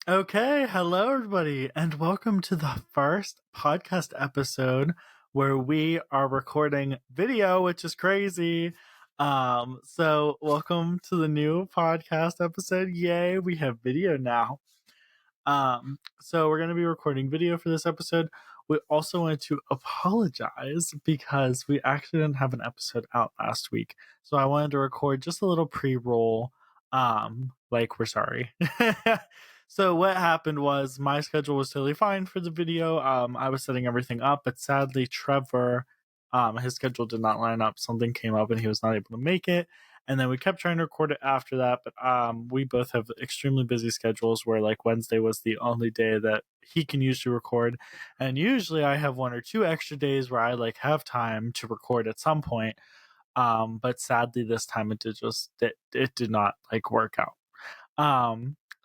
Okay, hello everybody, and welcome to the first podcast episode where we are recording video, which is crazy. So welcome to the new podcast episode. Yay, we have video now. So we're going to be recording video for this episode. We also wanted to apologize because we actually didn't have an episode out last week. So I wanted to record just a little pre-roll. Like we're sorry. So what happened was my schedule was totally fine for the video. I was setting everything up, but sadly Trevor, his schedule did not line up. Something came up and he was not able to make it. And then we kept trying to record it after that, but we both have extremely busy schedules where like Wednesday was the only day that he can use to record. And usually I have 1 or 2 extra days where I like have time to record at some point. But sadly this time it did not like work out.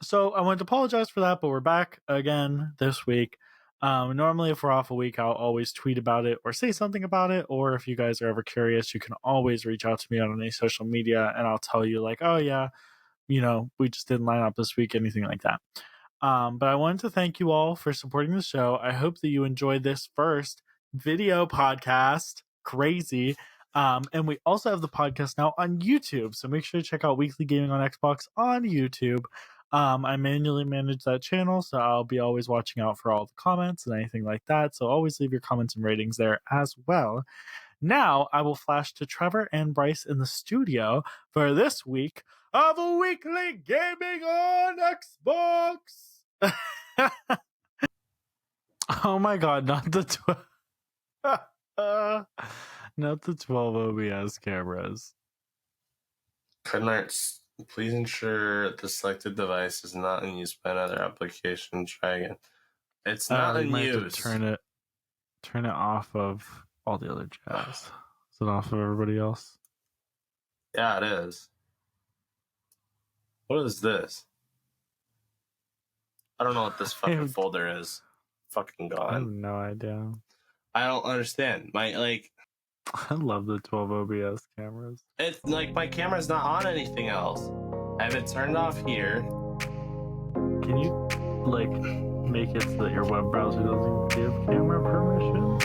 So I wanted to apologize for that, but we're back again this week. Normally if we're off a week, I'll always tweet about it or say something about it. Or if you guys are ever curious, you can always reach out to me on any social media and I'll tell you like, oh yeah, we just didn't line up this week, anything like that. But I wanted to thank you all for supporting the show. I hope that you enjoyed this first video podcast. Crazy. And we also have the podcast now on YouTube. So make sure to check out Weekly Gaming on Xbox on YouTube. I manually manage that channel, so I'll be always watching out for all the comments and anything like that. So always leave your comments and ratings there as well. Now I will flash to Trevor and Bryce in the studio for this week of Weekly Gaming on Xbox. Oh my god, not the 12 OBS cameras. Please ensure the selected device is not in use by another application. Try again. It's not in use. Turn it off of all the other jazz. Is it off of everybody else? Yeah, it is. What is this? I don't know what this fucking folder is. Fucking gone. I have no idea. I don't understand. I love the 12 OBS cameras. It's like my camera's not on anything else. I have it turned off here. Can you like make it so that your web browser doesn't give camera permission?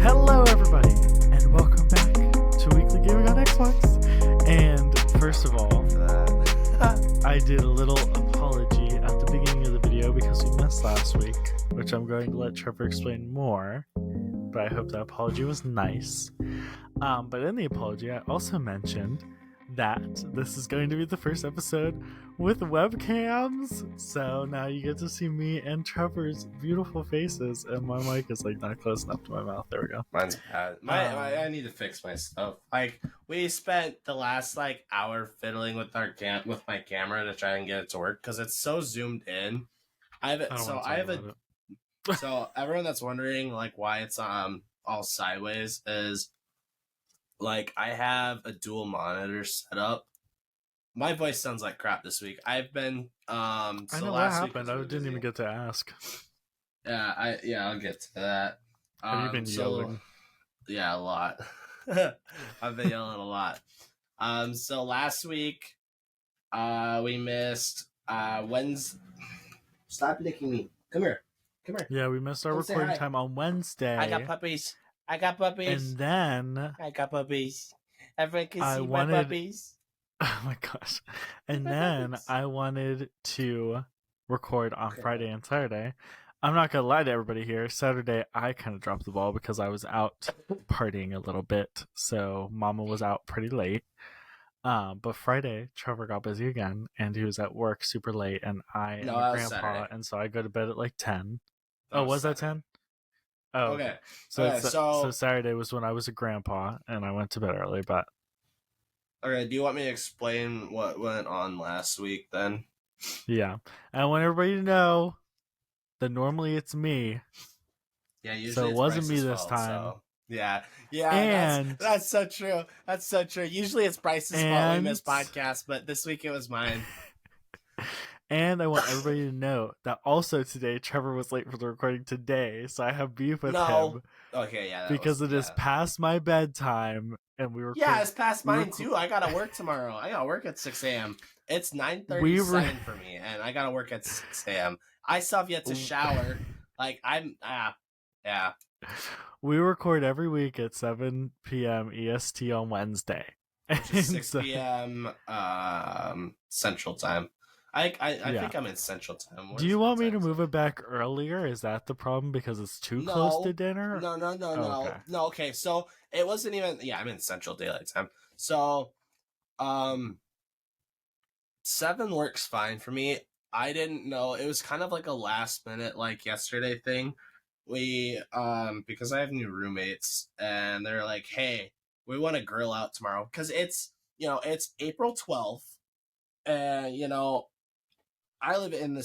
Hello everybody, and welcome back to Weekly Gaming on Xbox. And first of all, I did a little apology at the beginning of the video because we missed last week, which I'm going to let Trevor explain more, but I hope that apology was nice. But in the apology, I also mentioned that this is going to be the first episode with webcams, so now you get to see me and Trevor's beautiful faces, and my mic is like not close enough to my mouth. There we go. Mine's bad. I need to fix my stuff. Like we spent the last like hour fiddling with with my camera to try and get it to work because it's so zoomed in. So everyone that's wondering like why it's all sideways is like I have a dual monitor set up. My voice sounds like crap this week. I've been I know what happened. I didn't even get to ask. Yeah, I'll get to that. Have you been yelling? Yeah, a lot. I've been yelling a lot. So last week, we missed Wednesday. Stop licking me. Come here. Yeah, we missed our recording time on Wednesday. I got puppies. And then I got puppies. Everyone can see my puppies. Oh my gosh. And then I wanted to record on Friday and Saturday. I'm not going to lie to everybody here. Saturday, I kind of dropped the ball because I was out partying a little bit. So Mama was out pretty late. But Friday, Trevor got busy again, and he was at work super late, and I am a grandpa, Saturday. And so I go to bed at like 10. Was that 10? Oh, okay. So Saturday was when I was a grandpa, and I went to bed early, but... Okay, do you want me to explain what went on last week, then? Yeah. I want everybody to know that normally it's me. Yeah, usually so it wasn't me this time. So... Yeah, and that's so true. That's so true. Usually it's Bryce's fault we miss podcasts, but this week it was mine. And I want everybody to know that also today, Trevor was late for the recording today, so I have beef with No. him Okay, yeah, that because was it is past my bedtime, and yeah, it's past mine too. I gotta work tomorrow. I gotta work at 6 a.m. It's 9:37 for me, and I gotta work at 6 a.m. I still have yet to shower. Like yeah. We record every week at 7 p.m. EST on Wednesday, Which is 6 p.m. Central Time. I yeah. think I'm in Central Time. Do you want me to move it back earlier? Is that the problem because it's too close to dinner? No. Okay, so it wasn't even. Yeah, I'm in Central Daylight Time. So, 7 works fine for me. I didn't know it was kind of like a last minute, like yesterday thing. We because I have new roommates and they're like, hey, we want to grill out tomorrow because it's April 12th, and I live in the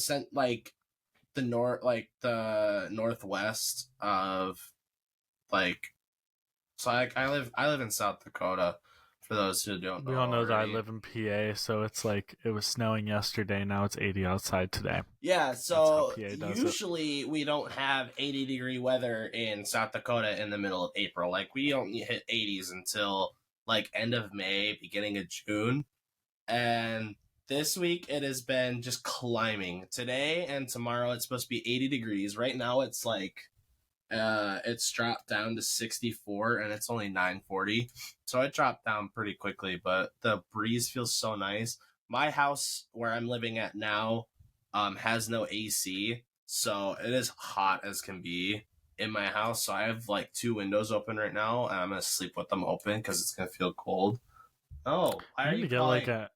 northwest of like so I live in South Dakota. For those who don't know, we all know that I already. live in PA, so it's like it was snowing yesterday. Now it's 80 outside today. Yeah, so That's how PA does usually we don't have 80-degree weather in South Dakota in the middle of April. Like we don't hit 80s until like end of May, beginning of June. And this week it has been just climbing. Today and tomorrow it's supposed to be 80 degrees. Right now it's like it's dropped down to 64 and it's only 9:40. So it dropped down pretty quickly, but the breeze feels so nice. My house where I'm living at now has no AC, so it is hot as can be in my house. So I have like 2 windows open right now, and I'm gonna sleep with them open because it's gonna feel cold. Oh, why are You need you to get like calling? a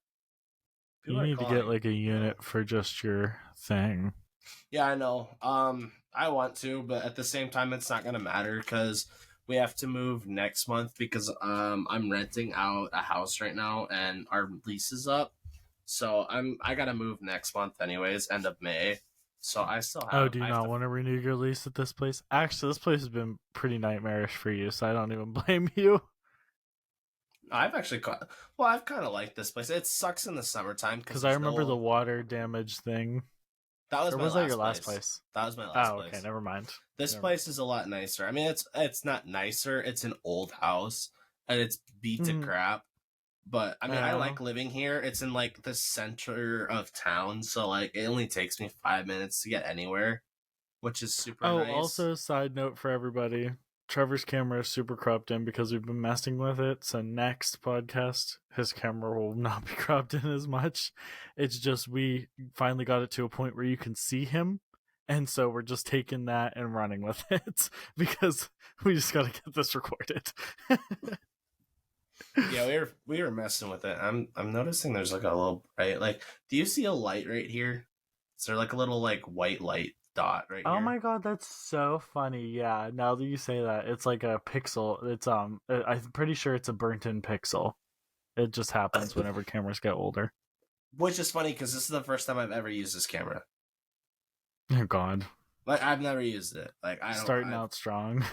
People you are need to get calling. like a No. unit for just your thing. Yeah, I know. I want to, but at the same time, it's not gonna matter because we have to move next month because I'm renting out a house right now and our lease is up. So I gotta move next month anyways, end of May. So Oh, do you I have not to. want to renew your lease at this place? Actually, this place has been pretty nightmarish for you, so I don't even blame you. I've actually got. Well, I've kind of liked this place. It sucks in the summertime because Because I there's remember the no. water damage thing. That was Or my was that your last last place. place? That was my last Oh, okay, place. never mind. This place is a lot nicer. I mean, it's not nicer. It's an old house and it's beat to crap. But I mean, I like living here. It's in like the center of town, so like it only takes me 5 minutes to get anywhere, which is super nice. Also, side note for everybody: Trevor's camera is super cropped in because we've been messing with it. So next podcast, his camera will not be cropped in as much. It's just we finally got it to a point where you can see him, and so we're just taking that and running with it because we just got to get this recorded. Yeah, we were messing with it. I'm noticing there's like a little bright. Like, do you see a light right here? Is there like a little like white light dot right Oh here? my god, that's so funny. Yeah, now that you say that, it's like a pixel. It's I'm pretty sure it's a burnt in pixel. It just happens whenever cameras get older. Which is funny because this is the first time I've ever used this camera. Oh god. Like I've never used it. Like Starting out strong.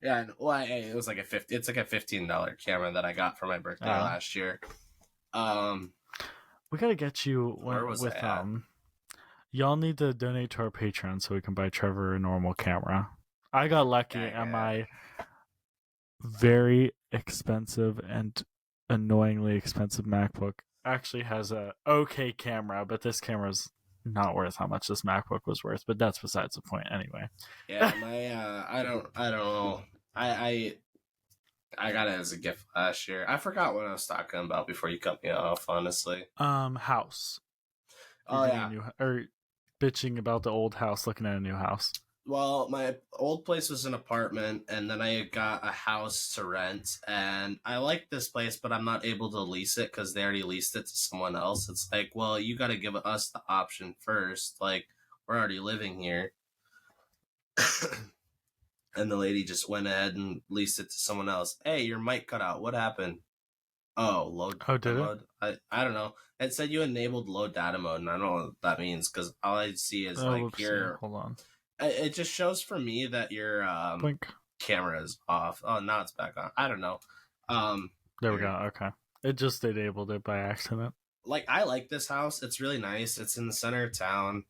yeah. It was like It's like a $15 camera that I got for my birthday last year. We gotta get you Where was with I at? Y'all need to donate to our Patreon so we can buy Trevor a normal camera. I got lucky, and my very expensive and annoyingly expensive MacBook actually has a okay camera, but this camera's not worth how much this MacBook was worth. But that's besides the point, anyway. Yeah, my I don't know. I got it as a gift last year. I forgot what I was talking about before you cut me off. Honestly. House. Oh You're getting yeah. a new or bitching about the old house, looking at a new house. Well, my old place was an apartment, and then I got a house to rent, and I like this place, but I'm not able to lease it because they already leased it to someone else. It's like, well, you got to give us the option first. Like, we're already living here. And the lady just went ahead and leased it to someone else. Hey, your mic cut out. What happened? Oh, low Oh, data did it? mode. I don't know. It said you enabled low data mode, and I don't know what that means because all I see is Oh, like whoopsie. your. Hold on. It just shows for me that your Blink. camera is off. Oh, now it's back on. I don't know. There we Here. go. Okay. It just enabled it by accident. like I like this house. It's really nice. It's in the center of town.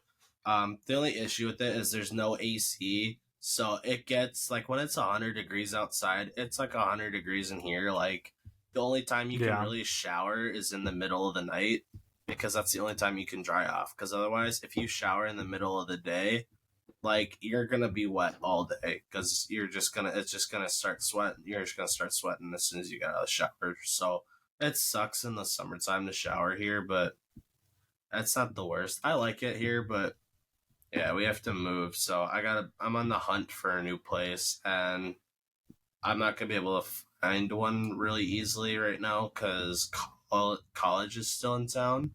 The only issue with it is there's no AC, so it gets like when it's 100 degrees outside, it's like 100 degrees in here. Like the only time you can Yeah. really shower is in the middle of the night because that's the only time you can dry off. Because otherwise, if you shower in the middle of the day, like you're gonna be wet all day because it's just gonna start sweating. You're just gonna start sweating as soon as you get out of the shower. So it sucks in the summertime to shower here, but that's not the worst. I like it here, but yeah, we have to move. So I'm on the hunt for a new place, and I'm not gonna be able to find one really easily right now because college is still in town.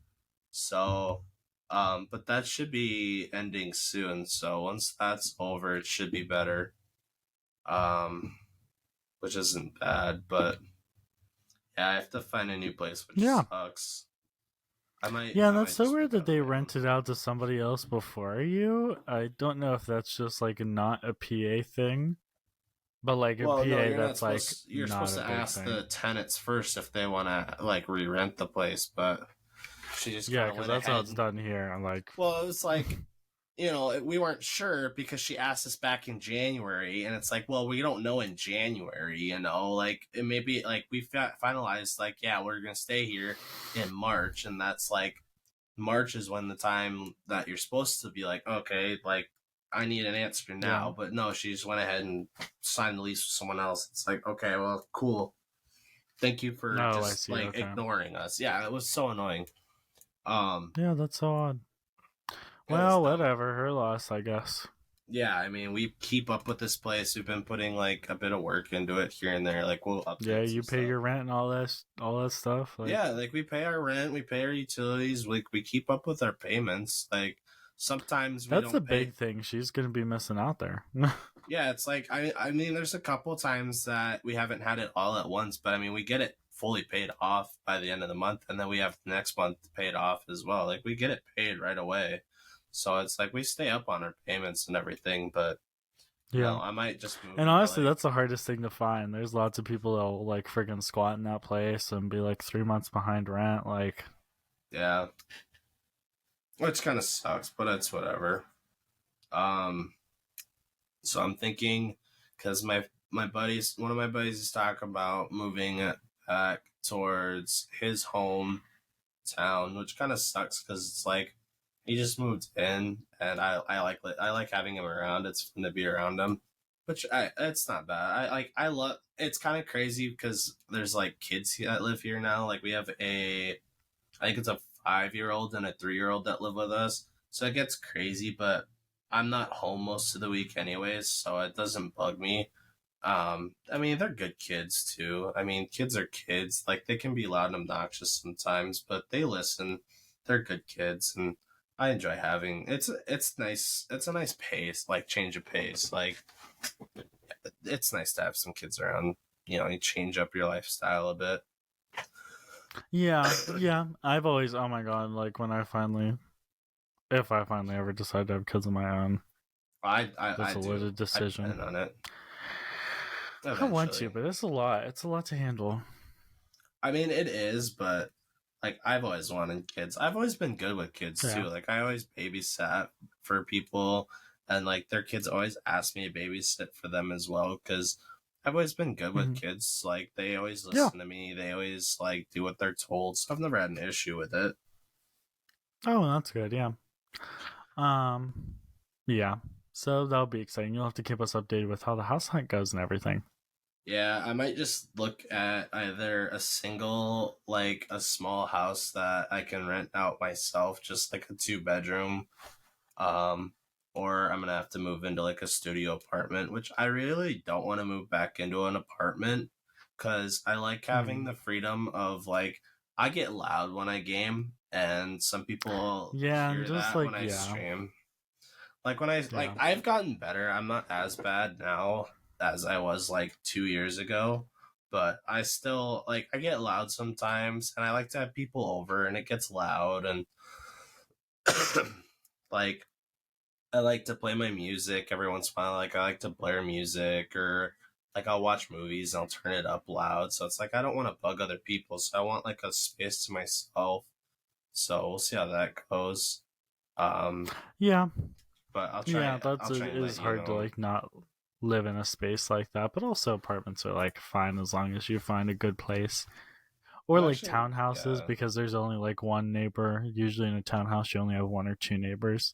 So, but that should be ending soon. So once that's over, it should be better. Um, which isn't bad, but yeah, I have to find a new place, which Yeah. sucks. Yeah, I that's might so just weird move that out on they my own. rented out to somebody else before you. I don't know if that's just like not a PA thing, but like a Well, no, PA you're not that's like supposed. You're not supposed a to big ask the thing. tenants first if they want to like re-rent the place, but she just Yeah, kind of because went that's how ahead. it's done here. I'm like, Well, it was like, we weren't sure because she asked us back in January, and it's like, well, we don't know in January, like it may be like we finalized, like, yeah, we're gonna stay here in March, and that's like March is when the time that you're supposed to be like, okay, like I need an answer yeah. now, but no, she just went ahead and signed the lease with someone else. It's like, okay, well, cool. Thank you for No, I just see. like Okay. ignoring us. Yeah, it was so annoying. Um, Yeah, that's so odd. and it's Well, not whatever. Her loss, I guess. Yeah, I mean, we keep up with this place. We've been putting like a bit of work into it here and there. Like we'll Yeah, update some you pay stuff. your rent and all that stuff. Like, Yeah, like we pay our rent, we pay our utilities. We keep up with our payments. Like sometimes we that's the don't pay. big thing. She's gonna be missing out there. Yeah, it's like I mean, there's a couple times that we haven't had it all at once, but I mean, we get it fully paid off by the end of the month, and then we have the next month paid off as well. Like we get it paid right away. So it's like we stay up on our payments and everything, but Yeah. I might just move And into honestly, like that's the hardest thing to find. There's lots of people that'll like freaking squat in that place and be like 3 months behind rent. Like, yeah, which kind of sucks, but it's whatever. Um, so I'm thinking because one of my buddies is talking about moving back towards his home town, which kind of sucks because it's like he just moved in, and I like having him around. It's fun to be around him, which it's not bad. I love. It's kind of crazy because there's like kids that live here now. Like we have I think it's a 5-year old and a 3-year old that live with us. So it gets crazy, but I'm not home most of the week anyways, so it doesn't bug me. I mean, they're good kids too. I mean, kids are kids. Like they can be loud and obnoxious sometimes, but they listen. They're good kids, and I enjoy having it's nice. It's a nice pace, like change of pace. Like it's nice to have some kids around. You change up your lifestyle a bit. yeah, yeah. I've always, oh my god, like if I finally ever decide to have kids of my own, I that's a do. loaded I decision. plan on it I want to, eventually. but it's a lot. It's a lot to handle. I mean, it is, but like I've always wanted kids. I've always been good with kids too. Yeah. Like I always babysat for people, and like their kids always ask me to babysit for them as well because I've always been good with Mhm. kids. Like they always Yeah. listen to me. They always like do what they're told. So I've never had an issue with it. Oh, that's good. Yeah. Um. Yeah. So that'll be exciting. You'll have to keep us updated with how the house hunt goes and everything. Yeah, I might just look at either a small house that I can rent out myself, just like a 2 bedroom, um, or I'm gonna have to move into like a studio apartment, which I really don't want to move back into an apartment because I like having Hmm. the freedom of like I get loud when I game, and some people Yeah, and hear just that when like I yeah, stream. Like yeah, I've gotten better. I'm not as bad now as I was like 2 years ago, but I still like I get loud sometimes, and I like to have people over, and it gets loud, and like I like to play my music every once in a while. Like I like to blare music, or like I'll watch movies and I'll turn it up loud. So it's like I don't want to bug other people, so I want like a space to myself. So we'll see how that goes. Yeah, But I'll yeah, try. that's I'll it try and let is you hard to know. like not live in a space like that, but also apartments are like fine as long as you find a good place. Or Well, like actually, townhouses yeah, because there's only like one neighbor. Usually in a townhouse you only have one or two neighbors.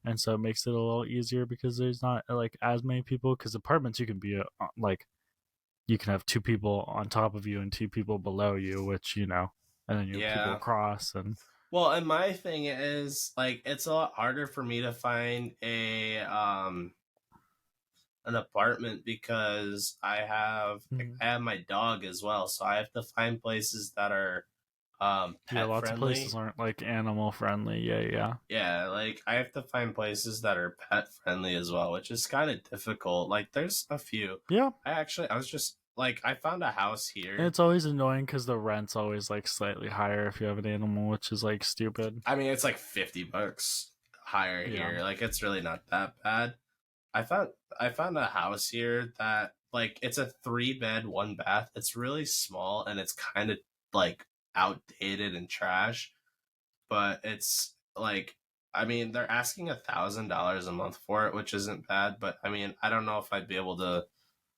And so it makes it a little easier because there's not like as many people because apartments you can be like you can have two people on top of you and two people below you, which and then you have people yeah. across and Well, and my thing is like it's a lot harder for me to find a an apartment because Mhm. I have my dog as well, so I have to find places that are Yeah, pet lots of places friendly. aren't like animal friendly. Yeah, yeah. Yeah, like I have to find places that are pet friendly as well, which is kind of difficult. Like there's a few. Yeah. I was just like I found a house And here. it's always annoying because the rent's always like slightly higher if you have an animal, which is like stupid. I mean, it's like $50 higher Yeah. here. Like it's really not that bad. I found I found a house here that like it's a 3 bed, 1 bath. It's really small and it's kind of like outdated and trash, but it's like I mean they're asking $1,000 a month for it, which isn't bad. But I mean I don't know if I'd be able to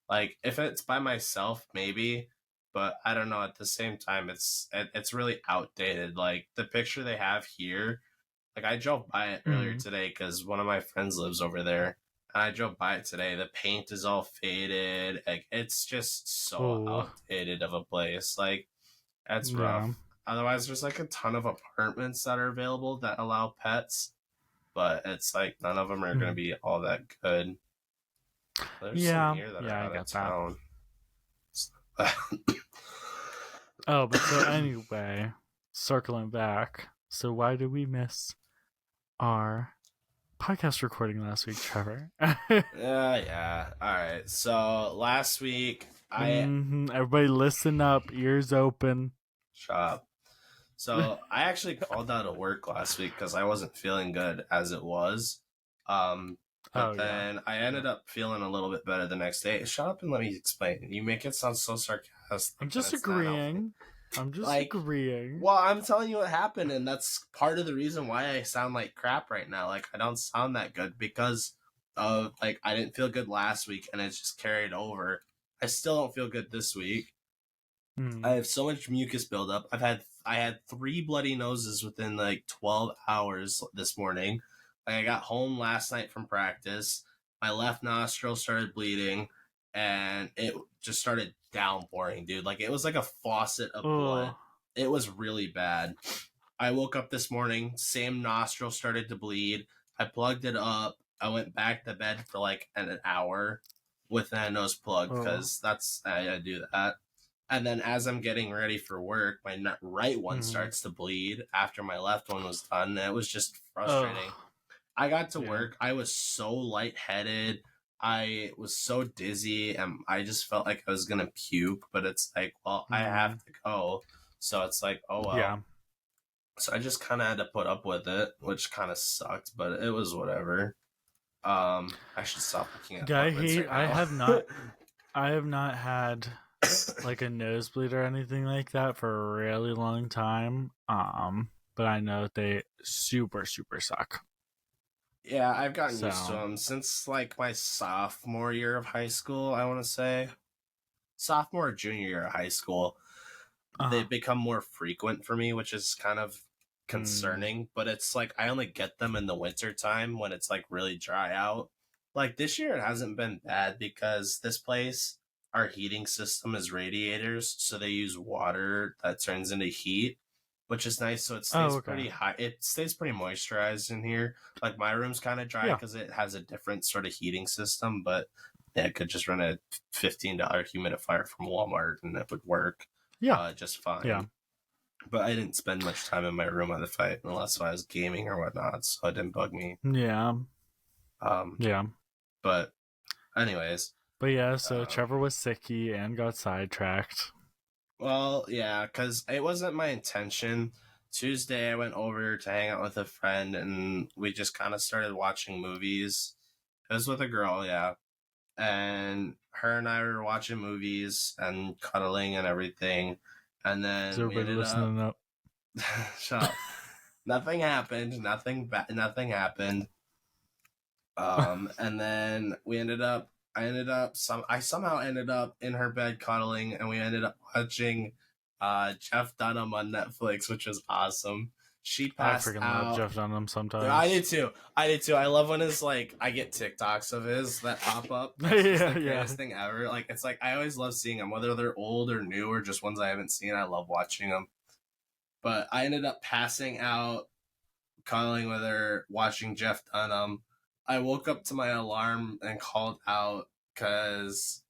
like if it's by myself maybe, but I don't know. At the same time, it's really outdated. Like the picture they have here like I drove by it earlier Mm. today because one of my friends lives over there, and I drove by it today. The paint is all faded. Like it's just so Oh, outdated of a place. Like that's rough. yeah. Otherwise, there's like a ton of apartments that are available that allow pets, but it's like none of them are going to Mm. be all that good. There's some Yeah. here that are Yeah, I out of get that. town. Oh, but so anyway, circling back. So why did we miss our podcast recording last week, Trevor? Yeah. All right. So last week I Everybody listen up, ears open. shop. So I actually called out of work last week because I wasn't feeling good as it was. Oh But yeah. then I Yeah. ended up feeling a little bit better the next day. Shut up and let me explain. You make it sound so I'm sarcastic, and just it's not helping. agreeing. I'm just Like, agreeing. well, I'm telling you what happened, and that's part of the reason why I sound like crap right now. Like, I don't sound that good because of like I didn't feel good last week, and it's just carried over. I still don't feel good this week. I Mm. have so much mucus buildup. I had 3 bloody noses within like 12 hours this morning. Like I got home last night from practice. My left nostril started bleeding, and it just started downpouring, dude. Like it was like a faucet of blood. Oh. It was really bad. I woke up this morning, same nostril started to bleed. I plugged it up. I went back to bed for like an hour with a nose plug Oh. because I do that. And then as I'm getting ready for work, my right one Mm. starts to bleed after my left one was done. And it was just frustrating. Oh. I got to Yeah. work. I was so lightheaded. I was so dizzy and I just felt like I was going to puke. But it's like, well, I have Mm. to go. So it's like, oh Yeah. well. So I just kind of had to put up with it, which kind of sucked, but it was whatever. I should stop looking at Yeah, I apartments hate. right now. I have not had like a nosebleed or anything like that for a really long time. But I know they super super suck. Yeah, I've gotten used to So, them since like my sophomore year of high school. I want to say sophomore or junior year of high school. uh, They've become more frequent for me, which is kind of mm, concerning. But it's like I only get them in the winter time when it's like really dry out. Like this year, it hasn't been bad because this place, our heating system is radiators, so they use water that turns into heat, which is nice. So it oh stays okay, pretty high. It stays pretty moisturized in here. Like my room's kind of dry yeah, because it has a different sort of heating system, but yeah, it could just run a $15 humidifier from Walmart and it would work yeah, just yeah, fine. But I didn't spend much time in my room on the fight unless I was gaming or whatnot, so it didn't bug me. yeah, Um, yeah. but anyways, But yeah, so um, Trevor was sicky and got sidetracked. well, yeah, because it wasn't my intention. Tuesday, I went over to hang out with a friend, and we just kind of started watching movies. It was with a girl, yeah, and her and I were watching movies and cuddling and everything, and Is then we everybody ended up listening up? shut up. Nothing happened. Nothing happened. And then I somehow ended up in her bed cuddling, and we ended up watching Jeff Dunham on Netflix, which was awesome. She I passed freaking love out. Jeff Dunham I sometimes. did too. I did too. I love when it's like I get TikToks of his that pop up. It's just the Yeah, yeah. greatest thing ever. Like it's like I always love seeing them, whether they're old or new or just ones I haven't seen. I love watching them. But I ended up passing out, cuddling with her, watching Jeff Dunham. I woke up to my alarm and called out because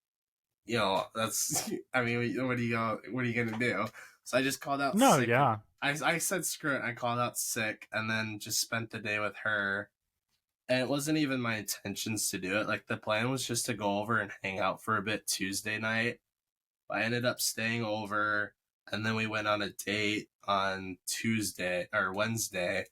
that's. I mean, what are you gonna do? So I just called out No, sick. yeah. I said screw it. I called out sick and then just spent the day with her. And it wasn't even my intentions to do it. Like the plan was just to go over and hang out for a bit Tuesday night. I ended up staying over, and then we went on a date on Tuesday or Wednesday,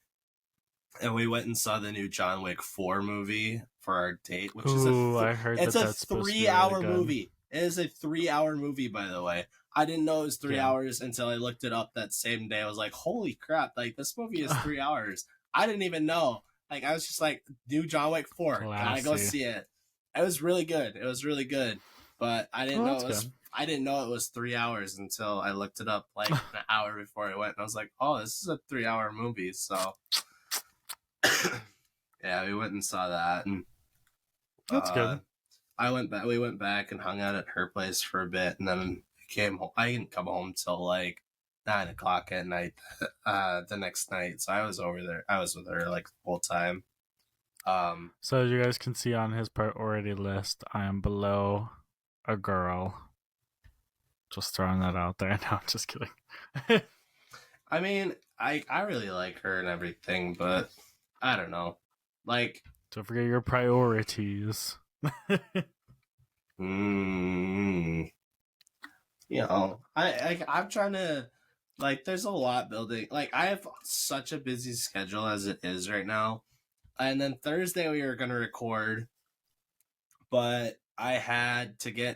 and we went and saw the new John Wick 4 movie for our date, which is Ooh, I heard it's that a that's supposed to be really 3 hour good. movie. It is a 3 hour movie, by the way. I didn't know it was 3 hours until I looked it up that same day. I was like, holy crap, like this movie is 3 hours. I didn't even know. Like I was just like, new John Wick 4. Gotta go Classy. see it. It was really good. It was really good. But I didn't Oh, know that's it was good. I didn't know it was 3 hours until I looked it up like an hour before I went, and I was like, "Oh, this is a 3 hour movie." So, yeah, we went and saw that, and That's uh, good. I went back. We went back and hung out at her place for a bit, and then came home. I didn't come home till like 9 o'clock at night. The next night, so I was over there. I was with her like the whole time. So as you guys can see on his priority list, I am below a girl. Just throwing that out there. No, I'm just kidding. I mean, I really like her and everything, but I don't know, like. Don't forget your priorities. Mm, I'm trying to, like, there's a lot building. Like, I have such a busy schedule as it is right now. And then Thursday we were gonna record, but I had to go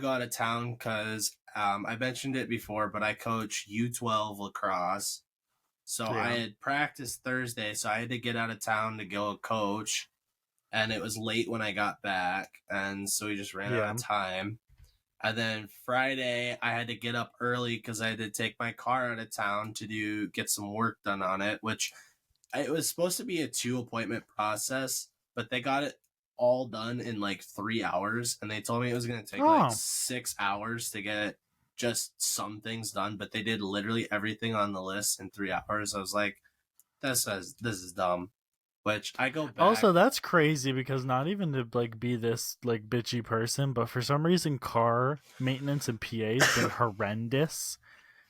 out of town because I mentioned it before, but I coach U12 lacrosse. So I Yeah. had practiced Thursday, so I had to get out of town to go coach, and it was late when I got back, and so we just ran out Yeah. of time. And then Friday, I had to get up early because I had to take my car out of town to get some work done on it, which it was supposed to be a 2 appointment process, but they got it all done in like 3 hours. And they told me it was going to take like Oh. 6 hours to get just some things done, but they did literally everything on the list in 3 hours. I was like, this is dumb. Which I go back. Also, that's crazy because not even to like be this like bitchy person, but for some reason, car maintenance and PA's been horrendous.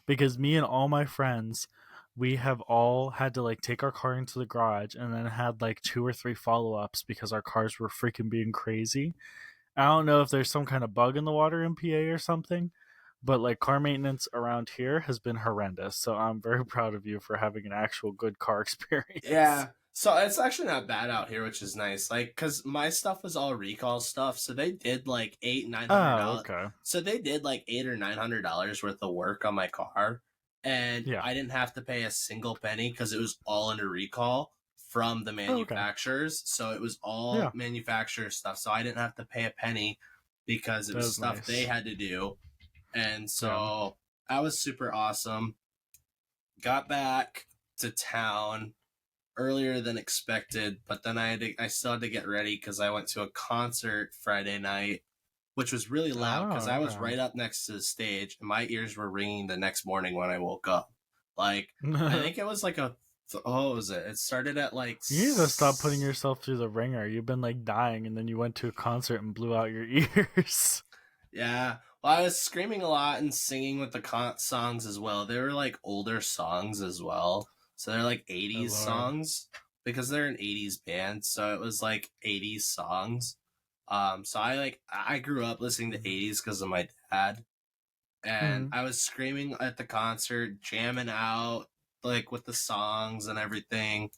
Because me and all my friends, we have all had to like take our car into the garage and then had like 2 or 3 follow ups because our cars were freaking being crazy. I don't know if there's some kind of bug in the water in PA or something, but like car maintenance around here has been horrendous. So I'm very proud of you for having an actual good car experience. Yeah. So it's actually not bad out here, which is nice. Like, cause my stuff was all recall stuff, so they did like eight, nine hundred Oh, dollars. okay. So they did like $800 or $900 worth of work on my car, and Yeah. I didn't have to pay a single penny because it was all under recall from the Oh, okay. manufacturers. So it was all Yeah. manufacturer stuff. So I didn't have to pay a penny because it That was was stuff they nice. had to do, and Yeah. so that was super awesome. Got back to town earlier than expected, but then I still had to get ready because I went to a concert Friday night, which was really loud because I Oh, was right up next to the stage and my ears were ringing the next morning when I woke up. Like, I okay. think it was like what was it? It started at like You need to stop putting yourself through the ringer. You've been like dying and then you went to a concert and blew out your ears. Yeah. Well, I was screaming a lot and singing with the songs as well. They were like older songs as well. So they're like Oh 80s Lord. songs because they're an 80s band. So it was like 80s songs. So I grew up listening to 80s because of my dad. And Mm-hmm. I was screaming at the concert, jamming out like with the songs and everything.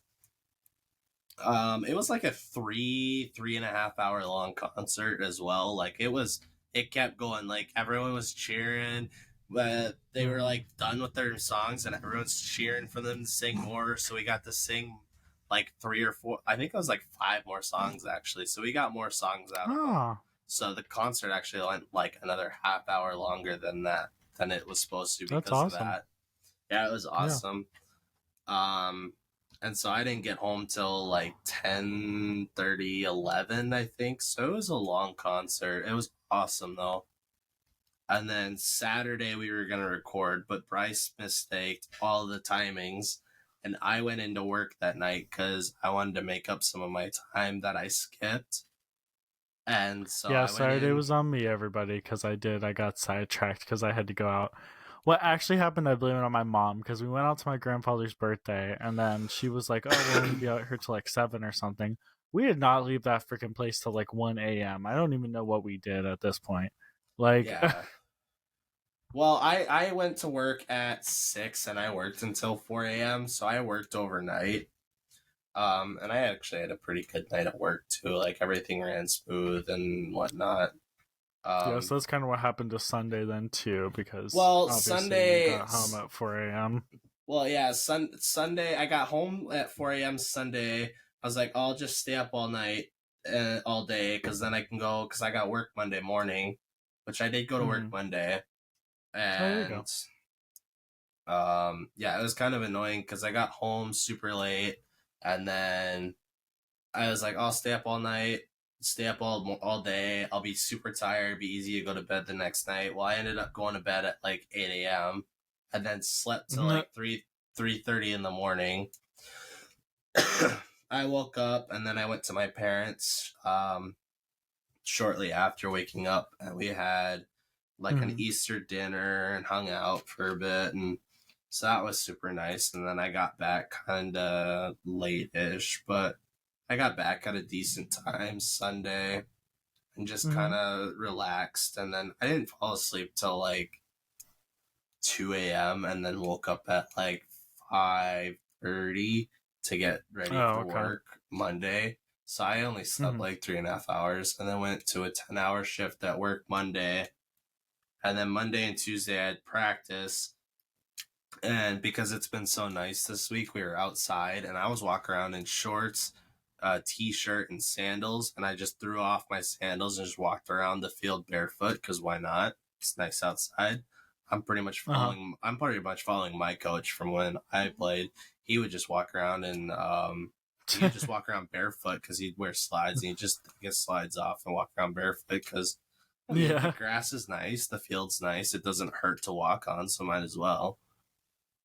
It was like a 3.5 hour long concert as well. Like it kept going. Like everyone was cheering. But they were like done with their songs and everyone's cheering for them to sing more. So we got to sing like 3 or 4. I think it was like 5 more songs actually. So we got more songs out of them. Oh, So the concert actually went like another half hour longer than it was supposed to that's because of awesome. that. Yeah, it was Yeah. awesome. And so I didn't get home till like 10:30, 11, I think. So it was a long concert. It was awesome though. And then Saturday we were gonna record, but Bryce mistaked all the timings, and I went into work that night because I wanted to make up some of my time that I skipped. And so Yeah, I went Saturday in. was on me, everybody, because I got sidetracked because I had to go out. What actually happened, I blame it on my mom because we went out to my grandfather's birthday and then she was like, oh, we'll only be out here till like 7 or something. We did not leave that freaking place till like 1 a.m. I don't even know what we did at this point. Like, Yeah. Well, I went to work at 6 and I worked until 4 a.m. So I worked overnight. And I actually had a pretty good night at work too. Like everything ran smooth and whatnot. yes, Um, that's kind of what happened to Sunday then too because well, obviously you Sunday. got home at 4 a.m. Well, yeah, Sunday. I got home at 4 a.m. Sunday. I was like, I'll just stay up all night, all day, because then I can go. Because I got work Monday morning, which I did go to work Mm-hmm. Monday, Oh, there you and go. yeah, it was kind of annoying because I got home super late, and then I was like, I'll stay up all night, stay up all day. I'll be super tired. Be easy to go to bed the next night. Well, I ended up going to bed at like 8 a.m. and then slept till like 3:30 in the morning. I woke up and then I went to my parents shortly after waking up, and we had like an Mm-hmm. Easter dinner and hung out for a bit, and so that was super nice. And then I got back kind of late-ish, but I got back at a decent time Sunday and just Mm-hmm. kind of relaxed. And then I didn't fall asleep till like 2 a.m. and then woke up at like 5:30 to get ready Oh, for okay. work Monday. So I only slept Mm-hmm. like 3.5 hours and then went to a 10-hour shift at work Monday. And then Monday and Tuesday I had practice. And because it's been so nice this week, we were outside and I was walking around in shorts, t-shirt, and sandals. And I just threw off my sandals and just walked around the field barefoot because why not? It's nice outside. Uh-huh. I'm pretty much following my coach from when I played. He would just walk around and he would just walk around barefoot because he'd wear slides and he'd just take his slides off and walk around barefoot because I mean the Yeah. grass is nice, the field's nice, it doesn't hurt to walk on, so might as well.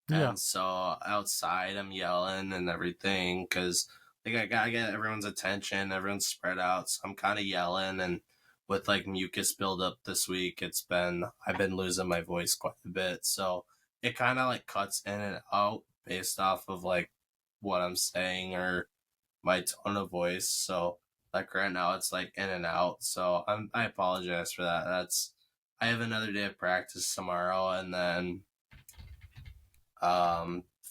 Yeah. And so outside, I'm yelling and everything because like I gotta get everyone's attention. Everyone's spread out, so I'm kind of yelling. And with like mucus buildup this week, I've been losing my voice quite a bit. So it kind of like cuts in and out based off of like what I'm saying or my tone of voice. So like right now, it's like in and out. So I apologize for that. I have another day of practice tomorrow, and then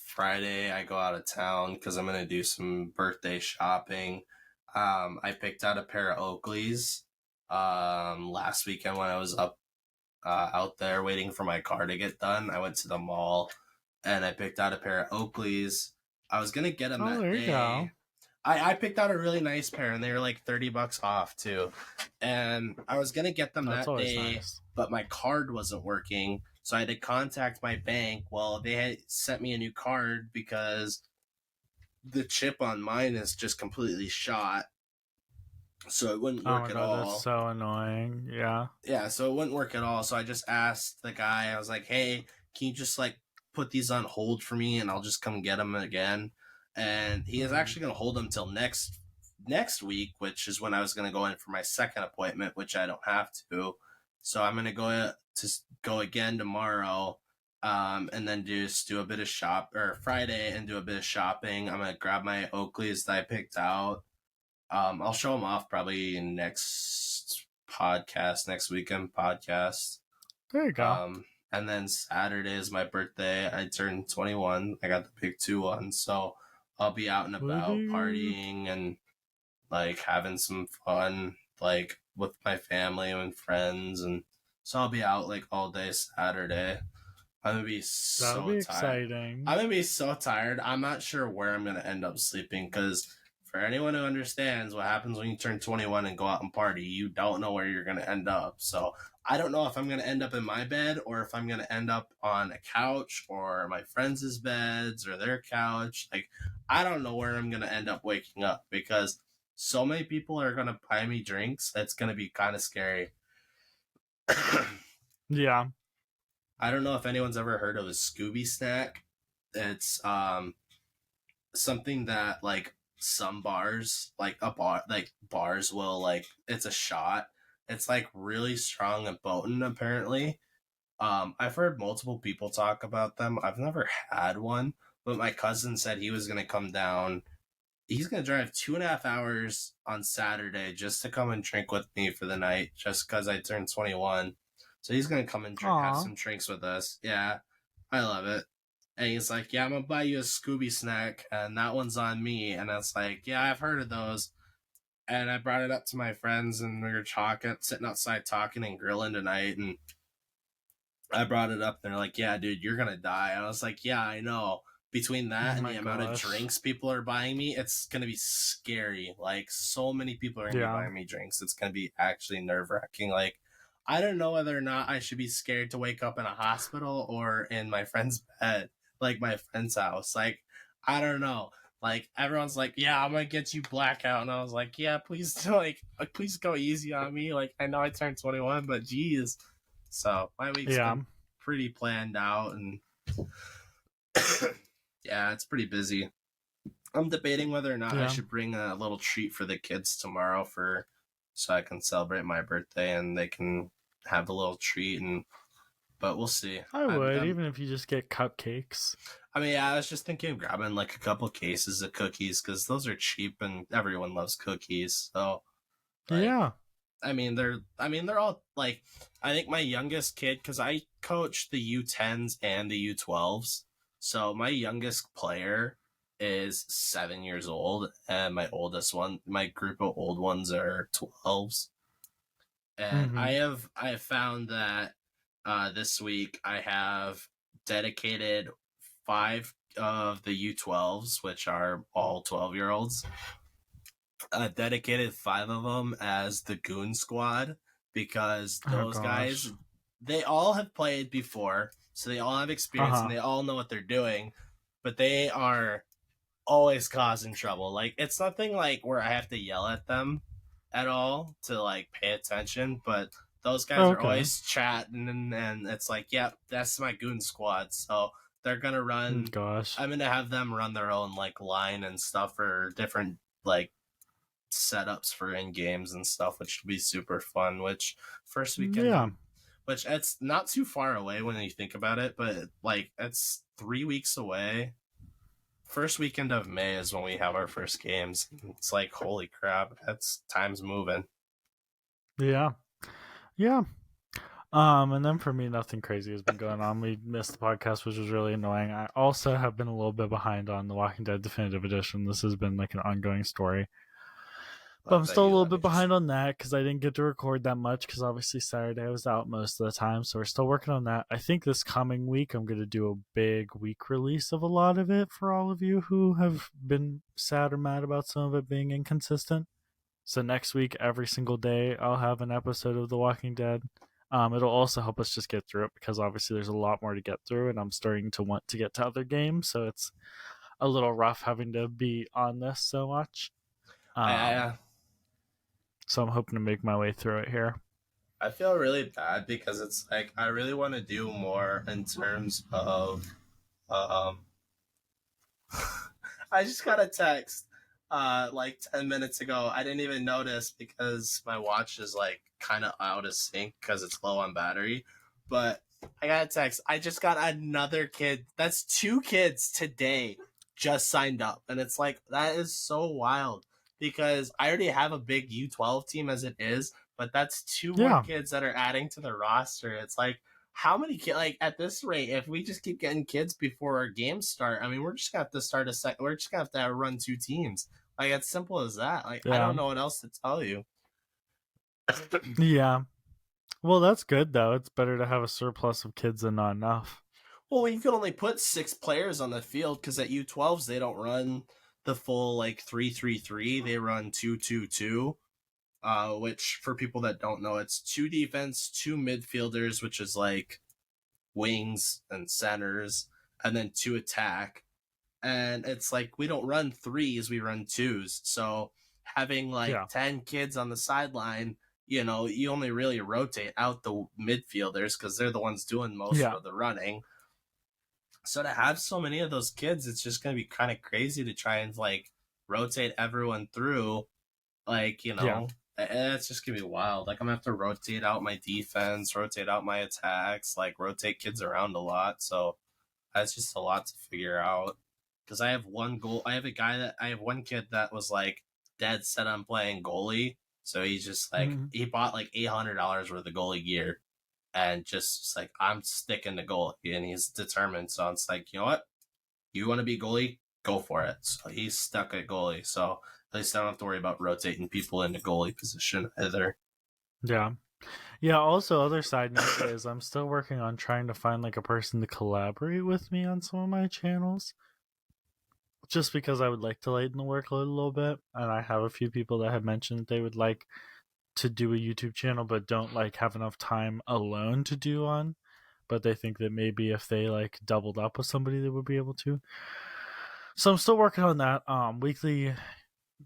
Friday, I go out of town because I'm gonna do some birthday shopping. I picked out a pair of Oakleys last weekend when I was out there waiting for my car to get done. I went to the mall and I picked out a pair of Oakleys. I was gonna get them Oh, that there you go. day. I picked out a really nice pair and they were like $30 off too. And I was gonna get them That's that always day, nice. but my card wasn't working. So I had to contact my bank. Well, they had sent me a new card because the chip on mine is just completely shot. So it wouldn't Oh work my at god, that's all. so annoying. Yeah. Yeah, so it wouldn't work at all. So I just asked the guy, I was like, hey, can you just like put these on hold for me and I'll just come get them again? And he is Mm-hmm. actually going to hold them till next week, which is when I was going to go in for my second appointment, which I don't have to. So I'm going to go again tomorrow, and then just do a bit of Friday and do a bit of shopping. I'm going to grab my Oakleys that I picked out. I'll show them off probably next weekend podcast. There you go. And then Saturday is my birthday. I turned 21. I got the big 2-1. So I'll be out and about Woohoo. partying and like having some fun, like with my family and friends. And So I'll be out like all day Saturday. I'm gonna be That'll so be tired. exciting. I'm gonna be so tired. I'm not sure where I'm gonna end up sleeping because for anyone who understands what happens when you turn 21 and go out and party, you don't know where you're gonna end up. So I don't know if I'm gonna end up in my bed or if I'm gonna end up on a couch or my friends' beds or their couch. Like I don't know where I'm gonna end up waking up because so many people are gonna buy me drinks. It's gonna be kind of scary. Yeah. I don't know if anyone's ever heard of a Scooby snack. It's something that like some bars, like a bar, like bars will like. It's a shot. It's like really strong and potent. Apparently, I've heard multiple people talk about them. I've never had one, but my cousin said he was gonna come down. He's gonna drive 2.5 hours on Saturday just to come and drink with me for the night, just because I turned 21. So he's gonna come and have Aw. some drinks with us. Yeah, I love it. And he's like, "Yeah, I'm gonna buy you a Scooby snack, and that one's on me." And it's like, "Yeah, I've heard of those." And I brought it up to my friends, and we were talking, sitting outside talking and grilling tonight. And I brought it up. They're like, "Yeah, dude, you're gonna die." And I was like, "Yeah, I know." Between Oh that and my the amount of gosh. drinks people are buying me, it's gonna be scary. Like, so many people are gonna be Yeah. buying me drinks. It's gonna be actually nerve wracking. Like, I don't know whether or not I should be scared to wake up in a hospital or in my friend's bed, like my friend's house. Like, I don't know. Like everyone's like, "Yeah, I'm gonna get you blackout," and I was like, "Yeah, please, please go easy on me." Like, I know I turned 21, but geez. So my week's Yeah. been pretty planned out, and yeah, it's pretty busy. I'm debating whether or not I Yeah. should bring a little treat for the kids tomorrow for so I can celebrate my birthday and they can have a little treat and but we'll see. I would, even if you just get cupcakes. I mean, yeah, I was just thinking of grabbing like a couple cases of cookies because those are cheap and everyone loves cookies. So, like, Yeah. they're all like, I think my youngest kid, because I coach the U10s and the U12s. So my youngest player is 7 years old, and my group of old ones are 12s. And Mm-hmm. I have found that this week I have dedicated 5 of the U12s, which are all 12-year-olds, dedicated 5 of them as the Goon Squad because Oh those guys, gosh. they all have played before, so they all have experience and Uh-huh. they all know what they're doing, but they are always causing trouble. Like it's nothing like where I have to yell at them at all to like pay attention, but those guys are Okay. always chatting and it's like, yeah, that's my Goon Squad. So they're gonna run. Gosh. I'm gonna have them run their own like line and stuff for different like setups for in games and stuff, which will be super fun. Which first weekend Yeah. of which it's not too far away when you think about it, but like it's 3 weeks away. First weekend of May is when we have our first games. It's like holy crap, that's time's moving. Yeah. Yeah. And then for me, nothing crazy has been going on. We missed the podcast, which was really annoying. I also have been a little bit behind on The Walking Dead Definitive Edition. This has been like an ongoing story. But I I'm bet still a you little let me bit just. behind on that because I didn't get to record that much because obviously Saturday I was out most of the time. So we're still working on that. I think this coming week I'm going to do a big week release of a lot of it for all of you who have been sad or mad about some of it being inconsistent. So next week, every single day, I'll have an episode of The Walking Dead. It'll also help us just get through it because obviously there's a lot more to get through, and I'm starting to want to get to other games, so it's a little rough having to be on this so much. I Um, I, so I'm hoping to make my way through it here. I feel really bad because it's like I really want to do more in terms of um I just got a text like 10 minutes ago. I didn't even notice because my watch is like kind of out of sync because it's low on battery. But I got a text. I just got another kid. That's 2 kids today just signed up. And it's like that is so wild because I already have a big U12 team as it is, but that's 2 more Yeah, kids that are adding to the roster. It's like how many kids like at this rate if we just keep getting kids before our games start, I mean we're just gonna have to start a second, we're just gonna have to run 2 teams, like it's simple as that. Like I yeah, don't know what else to tell you. yeah. Well, that's good though. It's better to have a surplus of kids than not enough. Well, you can only put 6 players on the field because at U12s they don't run the full like 3-3-3. They run 2-2-2. Which for people that don't know, it's 2 defense, 2 midfielders, which is like wings and centers, and then 2 attack. And it's like we don't run threes, we run twos. So having like Yeah. 10 kids on the sideline, you know, you only really rotate out the midfielders because they're the ones doing most Yeah. of the running. So to have so many of those kids, it's just going to be kind of crazy to try and like rotate everyone through. Like, you Yeah. know, it's just going to be wild. Like, I'm going to have to rotate out my defense, rotate out my attacks, like, rotate kids around a lot. So that's just a lot to figure out. Because I have one goal. I have one kid that was like dead set on playing goalie. So he's just like, he bought like $800 worth of goalie gear and just like, I'm sticking to goalie, and he's determined. So it's like, you know what? You want to be goalie? Go for it. So he's stuck at goalie. So at least I don't have to worry about rotating people into goalie position either. Yeah. Yeah, also other side note is I'm still working on trying to find like a person to collaborate with me on some of my channels. Just because I would like to lighten the workload a little bit. And I have a few people that have mentioned they would like to do a YouTube channel but don't like have enough time alone to do one. But they think that maybe if they like doubled up with somebody they would be able to. So I'm still working on that. Weekly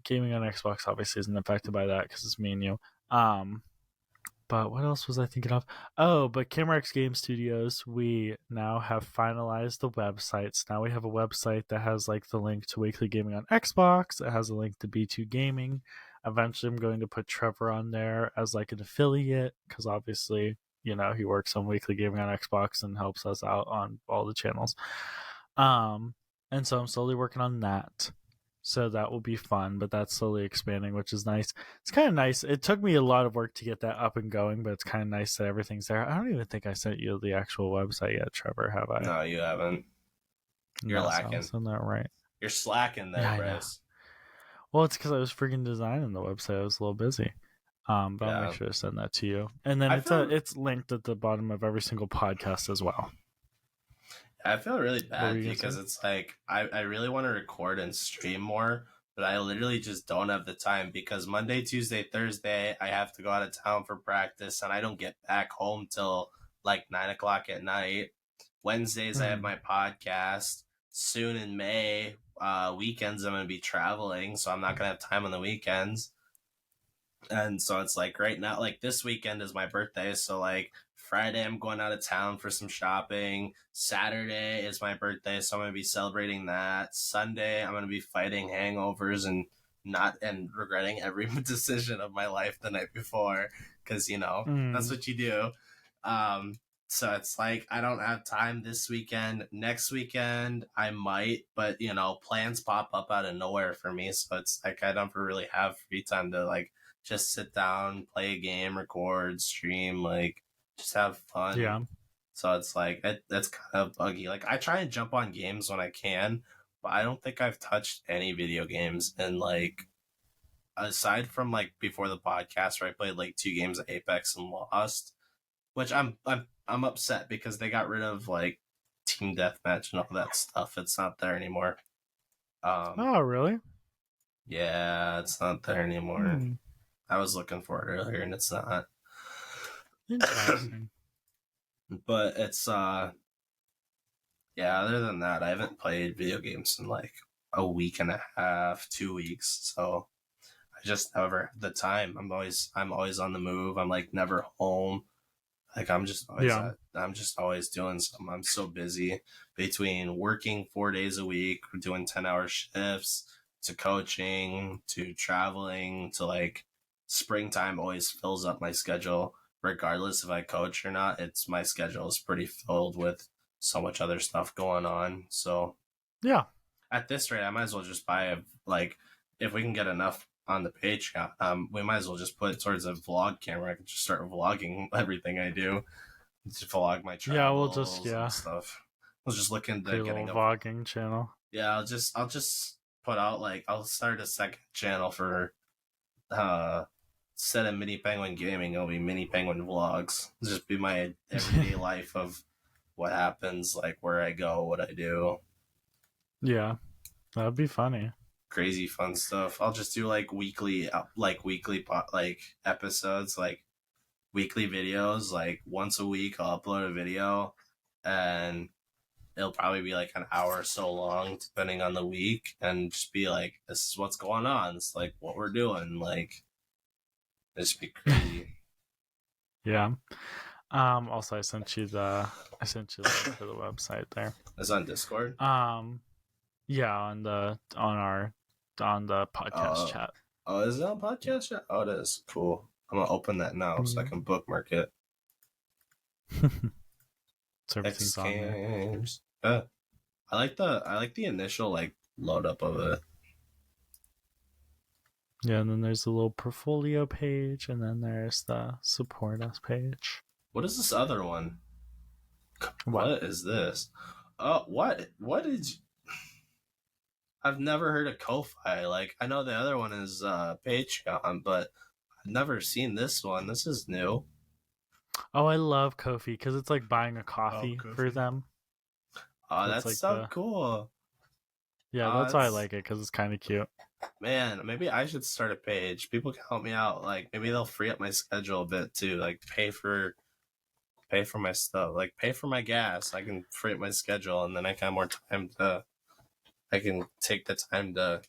gaming on Xbox obviously isn't affected by that because it's me and you. But what else was I thinking of? Oh, but Camerex Game Studios, we now have finalized the websites. Now we have a website that has like the link to Weekly Gaming on Xbox. It has a link to B2 Gaming. Eventually, I'm going to put Trevor on there as like an affiliate because obviously, you know, he works on Weekly Gaming on Xbox and helps us out on all the channels. And so I'm slowly working on that. So that will be fun, but that's slowly expanding, which is nice. It's kind of nice. It took me a lot of work to get that up and going, but it's kind of nice that everything's there. I don't even think I sent you the actual website yet, Trevor, have I? No, you haven't. You're No, so I'll lacking. send that right. You're slacking there, Yeah, I know. Bryce. Well, it's because I was freaking designing the website. I was a little busy. But I'll make Yeah. sure to send that to you. And then I feel it's linked at the bottom of every single podcast as well. I feel really What were bad you gonna because say? it's like I really want to record and stream more, but I literally just don't have the time because Monday, Tuesday, Thursday I have to go out of town for practice and I don't get back home till like 9 o'clock at night. Wednesdays I have Hmm. my podcast. Soon in May, weekends I'm gonna be traveling, so I'm not gonna have time on the weekends. And so it's like right now, like this weekend is my birthday, so like Friday I'm going out of town for some shopping. Saturday is my birthday, so I'm gonna be celebrating that. Sunday I'm gonna be fighting hangovers and not and regretting every decision of my life the night before, because you know that's Mm. what you do. So it's like I don't have time this weekend. Next weekend I might, but you know plans pop up out of nowhere for me, so it's like I don't really have free time to like just sit down, play a game, record, stream, like just have fun. Yeah. So it's like that's kind of buggy. Like I try and jump on games when I can, but I don't think I've touched any video games in like aside from like before the podcast where I played like 2 games of Apex and lost, which I'm upset because they got rid of like team deathmatch and all that stuff. It's not there anymore. Oh, really? Yeah, it's not there anymore. Hmm. I was looking for it earlier and it's not. Interesting. But it's yeah, other than that, I haven't played video games in like a week and a half, 2 weeks. So I just never had the time. I'm always on the move. I'm like never home. Like Yeah. I'm just always doing something. I'm so busy between working 4 days a week, doing 10-hour shifts, to coaching, to traveling, to like springtime always fills up my schedule. Regardless if I coach or not, it's my schedule is pretty filled with so much other stuff going on. So Yeah. at this rate, I might as well just buy a like if we can get enough on the Patreon, we might as well just put it towards a vlog camera. I can just start vlogging everything I do, to vlog my Yeah, we'll just, travels and stuff. I was just looking into create a little getting a vlogging channel. yeah. I'll just put out like I'll start a second channel for uh instead of Mini Penguin Gaming, it'll be Mini Penguin Vlogs. It'll just be my everyday life of what happens, like where I go, what I do. Yeah, that'd be funny. Crazy fun stuff. I'll just do like weekly episodes, like weekly videos. Like once a week, I'll upload a video, and it'll probably be like an hour or so long, depending on the week, and just be like, "This is what's going on. It's like what we're doing." Like, this be crazy. Yeah. Also, I sent you the link to the website there. It's on Discord. Yeah, on the podcast chat. Oh, is it on podcast chat? Oh, it is. Cool. I'm gonna open that now so I can bookmark it. So everything's on there. Games. I like the initial like load up of it. Yeah, and then there's a little portfolio page, and then there's the support us page. What is this other one? What is this? Oh, what did you... I've never heard of Ko-Fi. Like, I know the other one is Patreon, but I've never seen this one. This is new. Oh, I love Ko-fi because it's like buying a coffee for them. Oh, that's like so cool. Yeah, that's why I like it, because it's kind of cute. Man, maybe I should start a page. People can help me out. Like, maybe they'll free up my schedule a bit too. Like, pay for my stuff. Like, pay for my gas. I can free up my schedule, and then I can have more time to. I can take the time to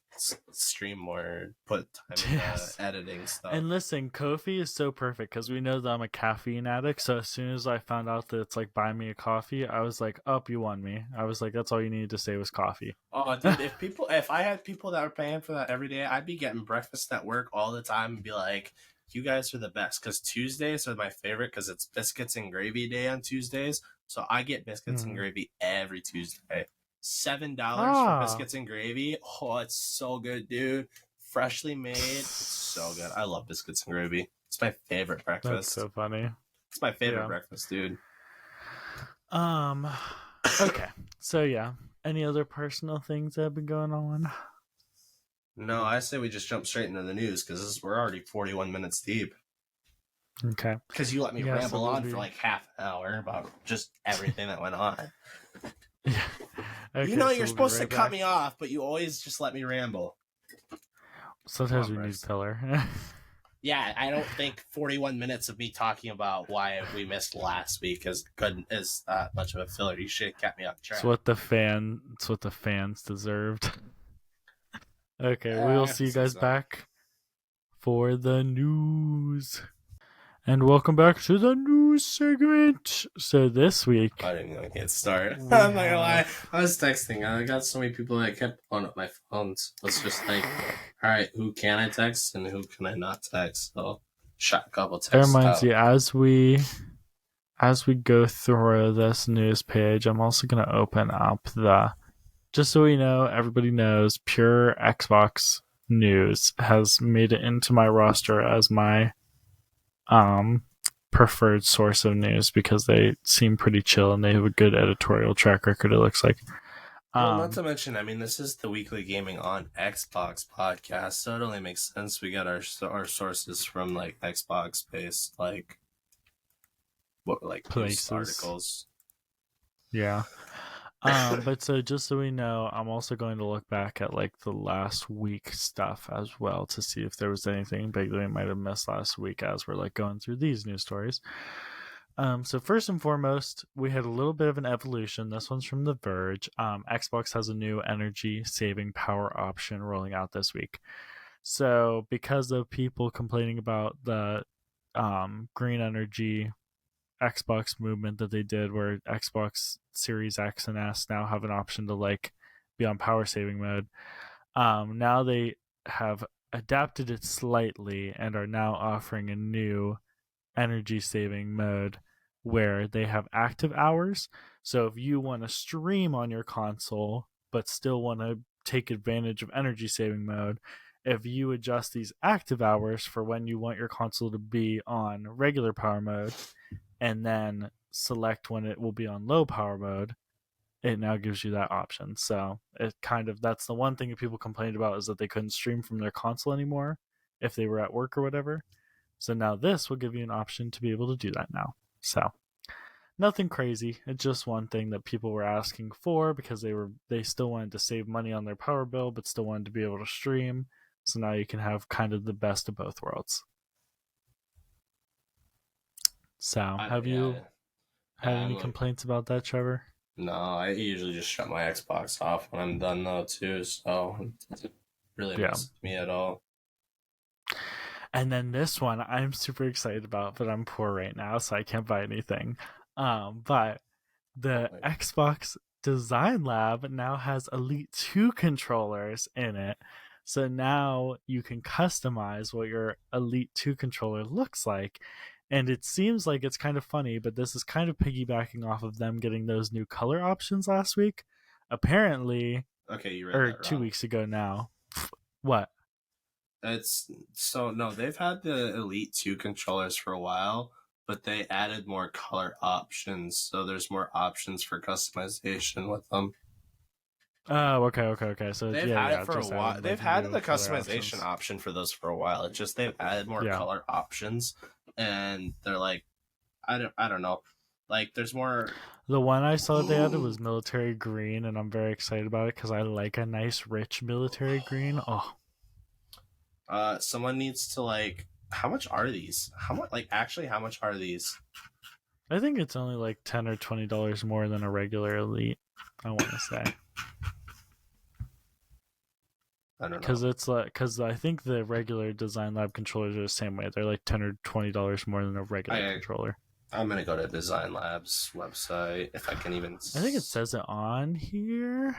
stream more, put time into editing stuff. And listen, Ko-fi is so perfect because we know that I'm a caffeine addict. So as soon as I found out that it's like buy me a coffee, I was like, "Up, you won me." I was like, "That's all you needed to say was coffee." Oh, dude! if I had people that were paying for that every day, I'd be getting breakfast at work all the time and be like, "You guys are the best." Because Tuesdays are my favorite because it's biscuits and gravy day on Tuesdays. So I get biscuits and gravy every Tuesday. $7 for biscuits and gravy. Oh, it's so good, dude. Freshly made. It's so good. I love biscuits and gravy. It's my favorite breakfast. That's so funny. It's my favorite breakfast, dude. Okay. So yeah. Any other personal things that have been going on? No, I say we just jump straight into the news because we're already 41 minutes deep. Okay. Because you let me ramble on for like half an hour about just everything that went on. Yeah. Okay, you know you're supposed to cut me off, but you always just let me ramble. Sometimes we need filler. Yeah, I don't think 41 minutes of me talking about why we missed last week is much of a filler. You should have kept me on track. It's what the fans deserved. Okay, we'll see you guys back for the news. And welcome back to the news segment. So this week, I didn't even get started. I'm not gonna lie. I was texting. I got so many people that kept blowing up my phone. So it's just like, all right, who can I text and who can I not text? So shot a couple texts. That reminds you, as we go through this news page, I'm also gonna open up just so we know, everybody knows, Pure Xbox News has made it into my roster as my preferred source of news because they seem pretty chill and they have a good editorial track record, it looks like. Well, not to mention, I mean, this is the Weekly Gaming on Xbox podcast, so it only makes sense we got our sources from like Xbox based like places, articles. Yeah. But so just so we know, I'm also going to look back at like the last week stuff as well to see if there was anything big that we might have missed last week as we're like going through these news stories. So first and foremost, we had a little bit of an evolution. This one's from The Verge. Xbox has a new energy saving power option rolling out this week. So because of people complaining about the green energy Xbox movement that they did, where Xbox Series X and S now have an option to like be on power saving mode. Now they have adapted it slightly and are now offering a new energy saving mode where they have active hours. So if you want to stream on your console but still want to take advantage of energy saving mode, if you adjust these active hours for when you want your console to be on regular power mode and then select when it will be on low power mode, it now gives you that option. So that's the one thing that people complained about, is that they couldn't stream from their console anymore if they were at work or whatever. So now this will give you an option to be able to do that now. So nothing crazy. It's just one thing that people were asking for because they still wanted to save money on their power bill, but still wanted to be able to stream. So now you can have kind of the best of both worlds. So have you had any complaints about that, Trevor? No, I usually just shut my Xbox off when I'm done though too, so it doesn't really mess with me at all. And then this one I'm super excited about, but I'm poor right now, so I can't buy anything. But the Xbox Design Lab now has Elite 2 controllers in it. So now you can customize what your Elite 2 controller looks like. And it seems like it's kind of funny, but this is kind of piggybacking off of them getting those new color options last week. Apparently, okay, you read or that wrong. 2 weeks ago now. What? It's so no, they've had the Elite 2 controllers for a while, but they added more color options, so there's more options for customization with them. Oh, okay. So they've had it for a while. They've had the customization option for those for a while. It's just they've added more color options, and they're like, I don't know, like there's more. The one I saw they added was military green, and I'm very excited about it because I like a nice rich military green. Oh. Someone needs to like. How much are these? How much? Like actually, how much are these? I think it's only like $10 or $20 more than a regular Elite. I want to say. I don't know. Because I think the regular Design Lab controllers are the same way. They're like $10 or $20 more than a regular controller. I'm gonna go to Design Lab's website if I can even. I think it says it on here.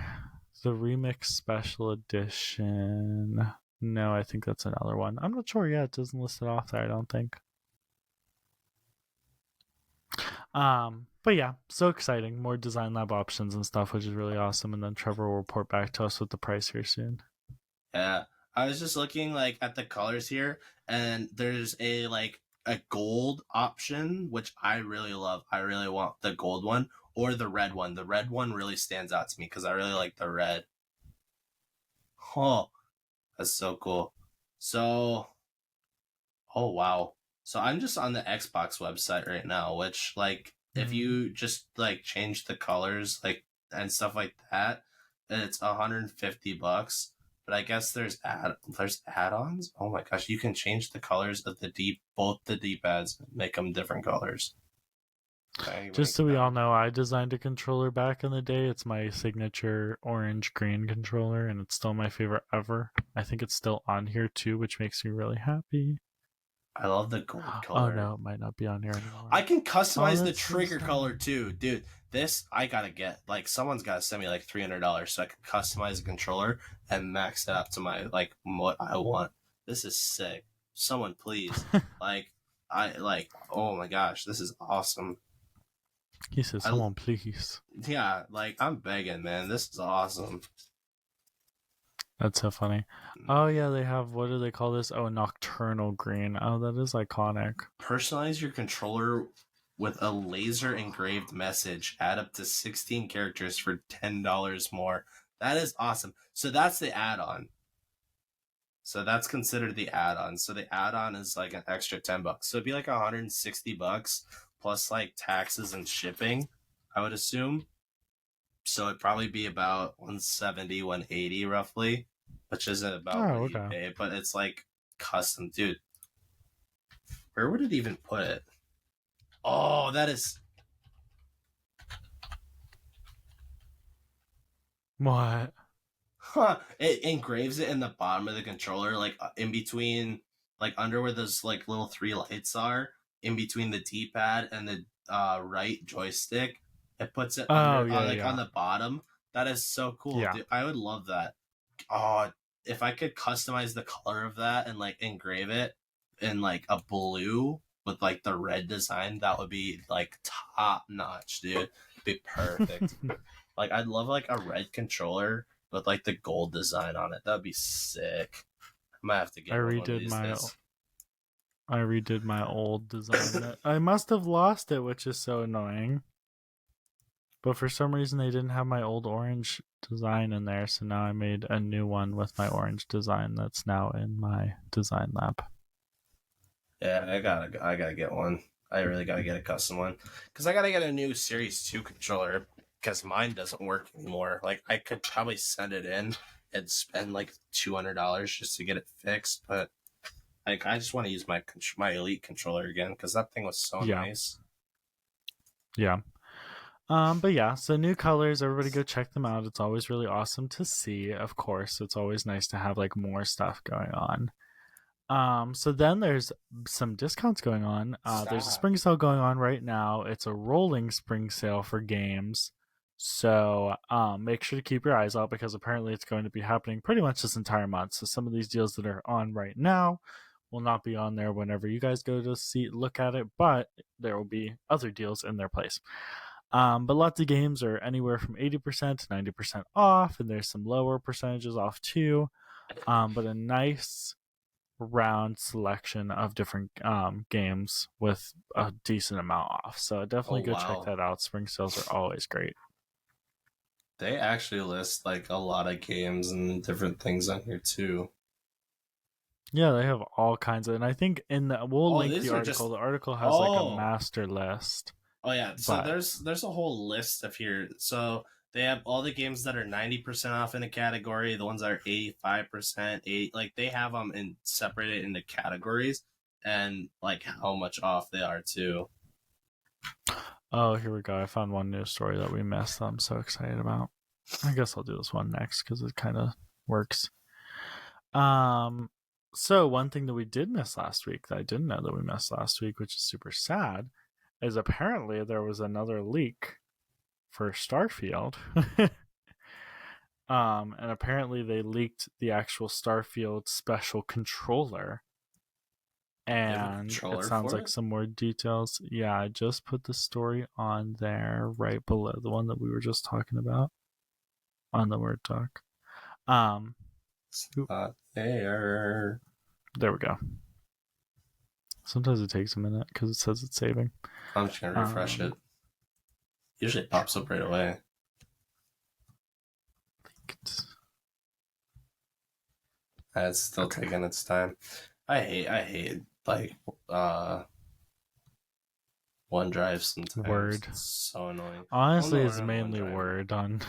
The Remix Special Edition. No, I think that's another one. I'm not sure. Yeah, it doesn't list it off there, I don't think. But yeah, so exciting. More Design Lab options and stuff, which is really awesome. And then Trevor will report back to us with the price here soon. Yeah, I was just looking like at the colors here, and there's a gold option, which I really love. I really want the gold one or the red one. The red one really stands out to me because I really like the red. Oh, that's so cool. So, oh wow. So I'm just on the Xbox website right now, which if you just change the colors and stuff like that, it's $150. But I guess there's add-ons. Oh my gosh, you can change the colors of both the D-pads, make them different colors. Just so we all know, I designed a controller back in the day. It's my signature orange-green controller, and it's still my favorite ever. I think it's still on here too, which makes me really happy. I love the gold color. Oh no, it might not be on here anymore. I can customize the trigger color too, dude. This I gotta get. Someone's gotta send me $300 so I can customize the controller and max it up to my what I want. This is sick. Someone please. Oh my gosh, this is awesome. He says, someone please. Yeah, I'm begging, man. This is awesome. That's so funny. Oh yeah, they have, what do they call this? Oh, nocturnal green. Oh, that is iconic. Personalize your controller with a laser engraved message. Add up to 16 characters for $10 more. That is awesome. So that's the add-on. So that's considered the add-on. So the add-on is an extra $10. So it'd be $160 plus taxes and shipping, I would assume. So it'd probably be about 170, 180 roughly, which isn't about what you pay, but it's custom, dude. Where would it even put it? Oh, that is. What? Huh. It engraves it in the bottom of the controller, in between, under where those little 3 lights are, in between the D-pad and the right joystick. It puts it on the bottom. That is so cool. Yeah. Dude, I would love that. Oh, if I could customize the color of that and engrave it in a blue with the red design, that would be top notch, dude. It'd be perfect. I'd love a red controller with the gold design on it. That'd be sick. I might have to get one of these days. I redid my old design. I must have lost it, which is so annoying. But for some reason, they didn't have my old orange design in there, so now I made a new one with my orange design that's now in my Design Lab. Yeah, I gotta get one. I really gotta get a custom one because I gotta get a new Series 2 controller because mine doesn't work anymore. Like I could probably send it in and spend like $200 just to get it fixed, but like I just want to use my Elite controller again because that thing was so Yeah, nice. yeah. But yeah, so new colors, everybody go check them out. It's always really awesome to see. Of course, it's always nice to have like more stuff going on. So then there's some discounts going on. There's a Stop. spring sale going on right now. It's a rolling spring sale for games. So make sure to keep your eyes out because apparently it's going to be happening pretty much this entire month. So some of these deals that are on right now will not be on there whenever you guys go to look at it, but there will be other deals in their place. But lots of games are anywhere from 80% to 90% off, and there's some lower percentages off too. But a nice round selection of different games with a decent amount off. So Oh definitely go check wow. that out. Spring sales are always great. They actually list like a lot of games and different things on here too. Yeah, they have all kinds of, and I think we'll Oh, link the these are article. just The article has like a oh master list, oh yeah. So but there's a whole list of here. So they have all the games that are 90% off in a category, the ones that are 85%, eight like they have them in separated into categories and like how much off they are too. oh, here we go. I found one news story that we missed. That I'm so excited about. I guess I'll do this one next because it kind of works. Um, so one thing that we did miss last week that I didn't know that we missed last week, which is super sad, is apparently there was another leak for Starfield. And apparently they leaked the actual Starfield special controller. They have a And it controller sounds for like it. some more details. Yeah, I just put the story on there right below the one that we were just talking about on the Word Doc. Um, It's not there. there we go. Sometimes it takes a minute because it says it's saving. I'm just gonna refresh Um, it. Usually it pops up right away. It's still okay. taking its time. I hate like uh OneDrive sometimes. Word. It's so annoying. I'll Honestly, know it's we're on mainly OneDrive. Word on.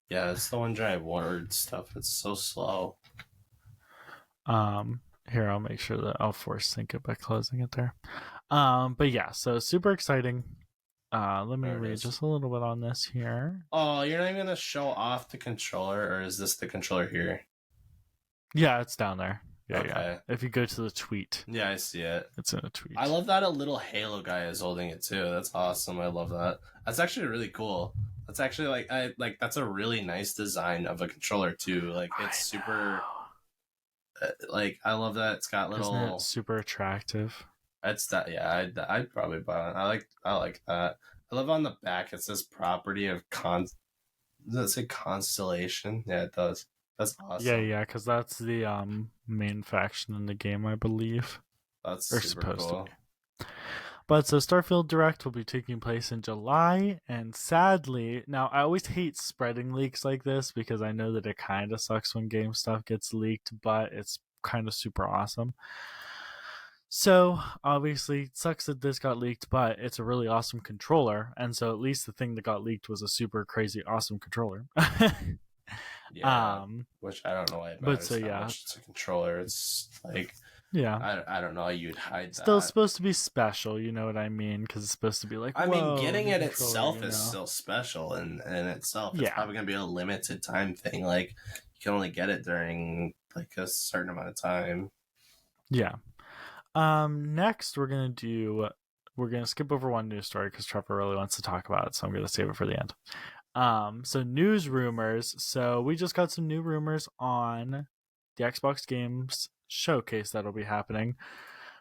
Yeah, it's the OneDrive Word stuff. It's so slow. Here, I'll make sure that I'll force sync it by closing it there. But yeah, so super exciting. Let me There it read is. just a little bit on this here. Oh, you're not even gonna show off the controller, or is this the controller here? Yeah, it's down there. Yeah, yeah. Okay. If you go to the tweet, Yeah, I see it. it's in a I tweet. love that a little Halo guy is holding it too. That's awesome. I love that. That's actually really cool. That's actually that's a really nice design of a controller too. Like I it's super know. like I love that it's got Isn't it little. super attractive? It's that yeah. I'd probably buy it. I like that. I love on the back it says property of Does it say constellation? Yeah, it does. That's Yeah, awesome. yeah, because that's the main faction in the game, I believe, That's or super supposed to be. cool. But so Starfield Direct will be taking place in July, and sadly, now I always hate spreading leaks like this because I know that it kind of sucks when game stuff gets leaked, but it's kind of super awesome. So obviously, it sucks that this got leaked, but it's a really awesome controller, and so at least the thing that got leaked was a super crazy awesome controller. Yeah, um, which I don't know why it but so matters how yeah, much it's a controller. It's like yeah, I don't know how you'd hide still that. supposed to be special, you know what I mean? Because it's supposed to be like, I mean, whoa, getting new it controller, itself you is know? still special in itself. It's Yeah, probably gonna be a limited time thing. Like you can only get it during like a certain amount of time. yeah. Next we're gonna skip over one news story because Trevor really wants to talk about it, so I'm gonna save it for the end. So news rumors. So we just got some new rumors on the Xbox Games showcase that'll be happening.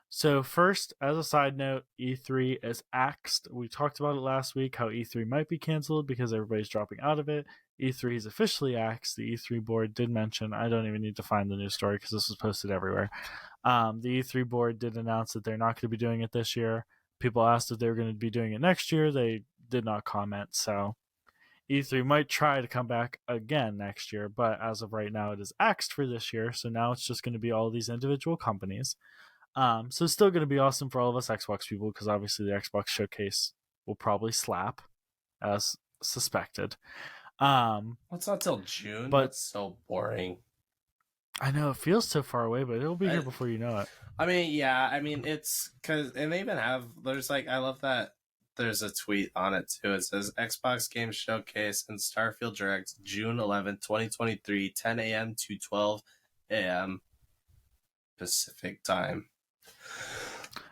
So first, as a side note, E3 is axed. We talked about it last week how E3 might be canceled because everybody's dropping out of it. E3 is officially axed. The E3 board did mention. I don't even need to find the news story because this was posted everywhere. The E3 board did announce that they're not going to be doing it this year. People asked if they were going to be doing it next year. They did not comment. So E3 might try to come back again next year, but as of right now, it is axed for this year. So now it's just going to be all these individual companies. So it's still going to be awesome for all of us Xbox people because obviously the Xbox showcase will probably slap, as suspected. It's not till June. But That's so boring. I know it feels so far away, but it'll be here before you know it. I mean, yeah. I mean, it's because, and they even have. There's like, I love that. There's a tweet on it too. It says Xbox Game Showcase and Starfield Direct, June 11th, 2023, 10 a.m. to 12 a.m. Pacific time.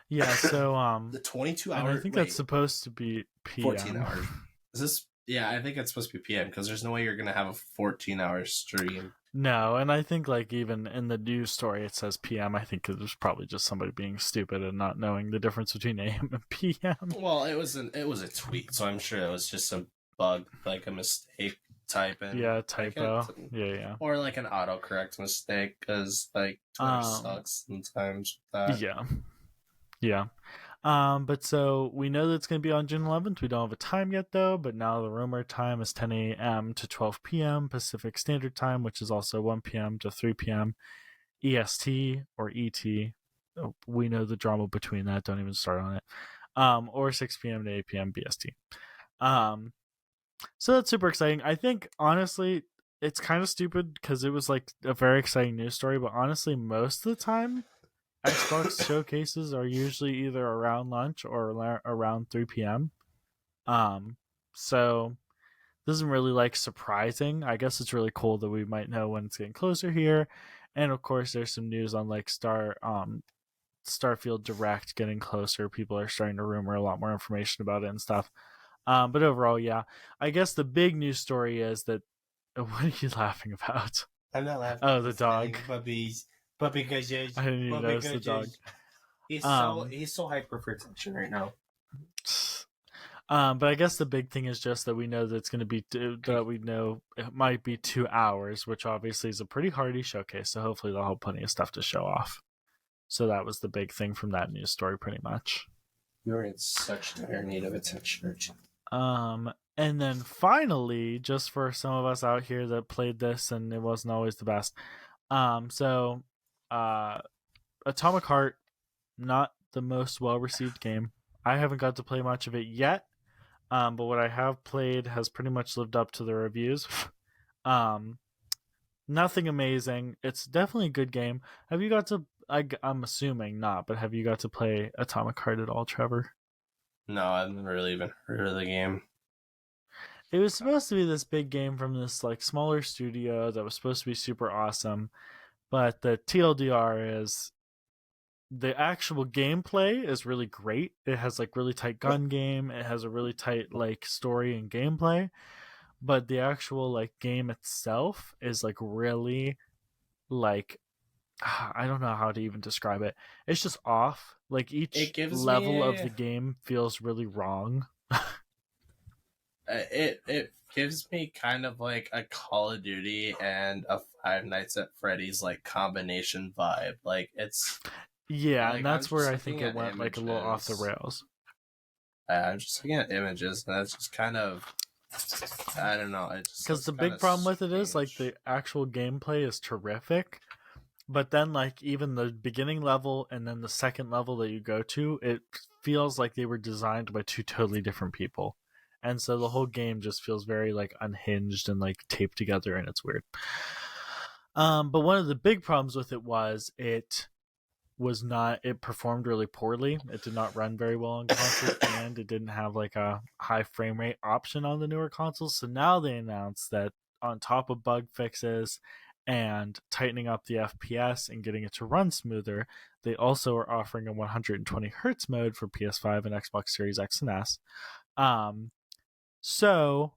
Yeah, so The 22 and hour. I think that's supposed to be PM. 14 hours. Is this? Yeah, I think it's supposed to be PM because there's no way you're gonna have a 14-hour stream. No, and I think like even in the news story it says PM. I think it was probably just somebody being stupid and not knowing the difference between AM and PM. Well, it was a tweet, so I'm sure it was just a bug, like a mistake typing. Yeah, typo. Yeah. Or like an autocorrect mistake, because like Twitter sucks sometimes. Yeah. But so we know that it's going to be on June 11th. We don't have a time yet, though. But now the rumor time is 10 a.m. to 12 p.m. Pacific Standard Time, which is also 1 p.m. to 3 p.m. EST or ET. We know the drama between that. Don't even start on it. Or 6 p.m. to 8 p.m. BST. So that's super exciting. I think, honestly, it's kind of stupid because it was like a very exciting news story. But honestly, most of the time, Xbox showcases are usually either around lunch or around 3 p.m. So this isn't really like surprising. I guess it's really cool that we might know when it's getting closer here. And of course there's some news on like Starfield Direct getting closer. People are starting to rumor a lot more information about it and stuff. But overall, yeah. I guess the big news story is that what are you laughing about? I'm not laughing. Oh, the dog. Puppies. Puppy guys. I didn't even notice the dog. He's so hyper protection right now. But I guess the big thing is just that we know that it's going to be that we know it might be 2 hours, which obviously is a pretty hardy showcase. So hopefully they'll have plenty of stuff to show off. So that was the big thing from that news story, pretty much. You're in such dire need of attention. And then finally, just for some of us out here that played this and it wasn't always the best. Atomic Heart, not the most well-received game. I haven't got to play much of it yet, but what I have played has pretty much lived up to the reviews. Nothing amazing. It's definitely a good game. Have you got to? I'm assuming not, but have you got to play Atomic Heart at all, Trevor? No, I've never really even heard of the game. It was supposed to be this big game from this like smaller studio that was supposed to be super awesome, but the TLDR is the actual gameplay is really great. It has like really tight gun game. It has a really tight like story and gameplay, but the actual like game itself is like really like I don't know how to even describe it. It's just off. Like each level of the game feels really wrong. It gives me kind of like a Call of Duty and a Five Nights at Freddy's like combination vibe. Like it's like, and that's where I think it went like a little off the rails. I'm just looking at images, and that's just kind of I don't know. Because the big problem with it is like the actual gameplay is terrific, but then like even the beginning level and then the second level that you go to, it feels like they were designed by two totally different people. And so the whole game just feels very like unhinged and like taped together, and it's weird. But one of the big problems with it was it performed really poorly. It did not run very well on consoles, and it didn't have like a high frame rate option on the newer consoles. So now they announced that on top of bug fixes and tightening up the FPS and getting it to run smoother, they also are offering a 120 hertz mode for PS5 and Xbox Series X and S. So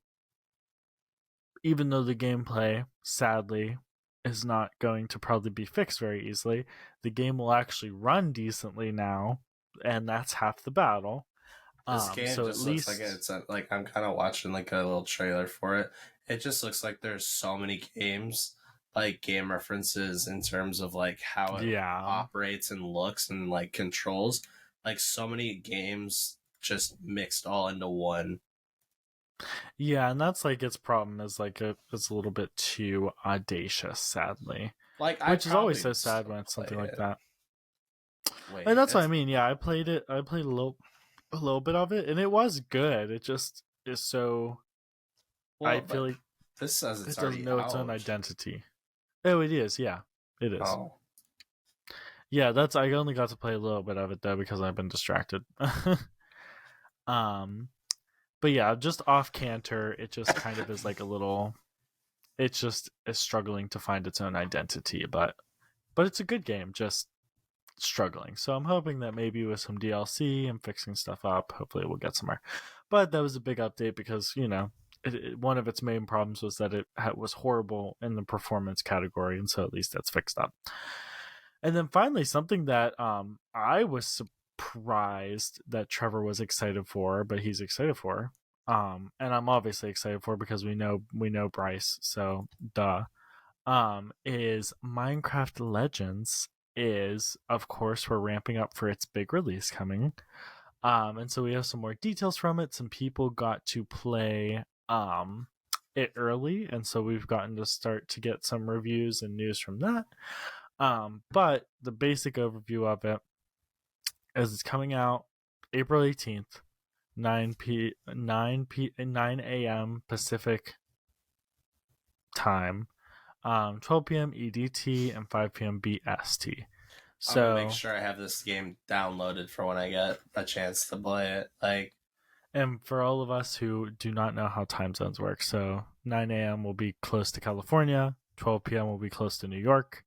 even though the gameplay, sadly, is not going to probably be fixed very easily, the game will actually run decently now, and that's half the battle. This game so just at least looks like it's like I'm kind of watching like a little trailer for it. It just looks like there's so many games, like game references in terms of like how it operates and looks and like controls. Like so many games just mixed all into one. Yeah, and that's like its problem is like it's a little bit too audacious, sadly. Like, which is always so sad when it's something like that. Wait, And that's what I it's mean. Yeah, I played it. I played a little bit of it, and it was good. It just is so. I well, feel but like this says it it's doesn't already know its own out. identity. Oh, it is. Yeah, it is. Oh, Yeah, that's. I only got to play a little bit of it though because I've been distracted. um, but yeah, just off canter, it just kind of is like a little. It's just is struggling to find its own identity, but it's a good game. Just struggling. So I'm hoping that maybe with some DLC and fixing stuff up, hopefully we'll get somewhere. But that was a big update because one of its main problems was that it was horrible in the performance category, and so at least that's fixed up. And then finally, something that I was surprised that Trevor was excited for, but he's excited for, and I'm obviously excited for because we know Bryce, so duh. Is Minecraft Legends is of course we're ramping up for its big release coming. And so we have some more details from it. Some people got to play it early, and so we've gotten to start to get some reviews and news from that. But the basic overview of it is it's coming out April 18th, 9 a.m. Pacific time, 12 p.m. EDT, and 5 p.m. BST. I'm gonna make So, sure I have this game downloaded for when I get a chance to play it. Like, and for all of us who do not know how time zones work, so 9 a.m. will be close to California, 12 p.m. will be close to New York,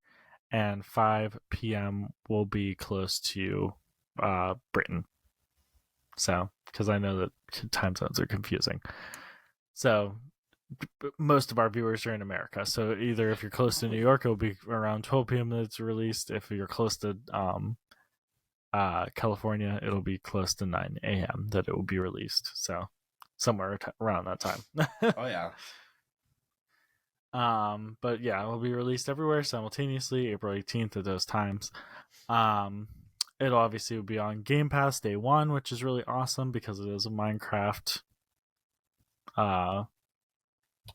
and 5 p.m. will be close to Britain. So, because I know that time zones are confusing. So, most of our viewers are in America. So, either if you're close to New York, it'll be around 12 p.m. that it's released. If you're close to California, it'll be close to 9 a.m. that it will be released. So, somewhere around that time. oh yeah, But yeah, it will be released everywhere simultaneously, April 18th at those times. Um, it'll obviously be on Game Pass day one, which is really awesome because it is a Minecraft. Uh,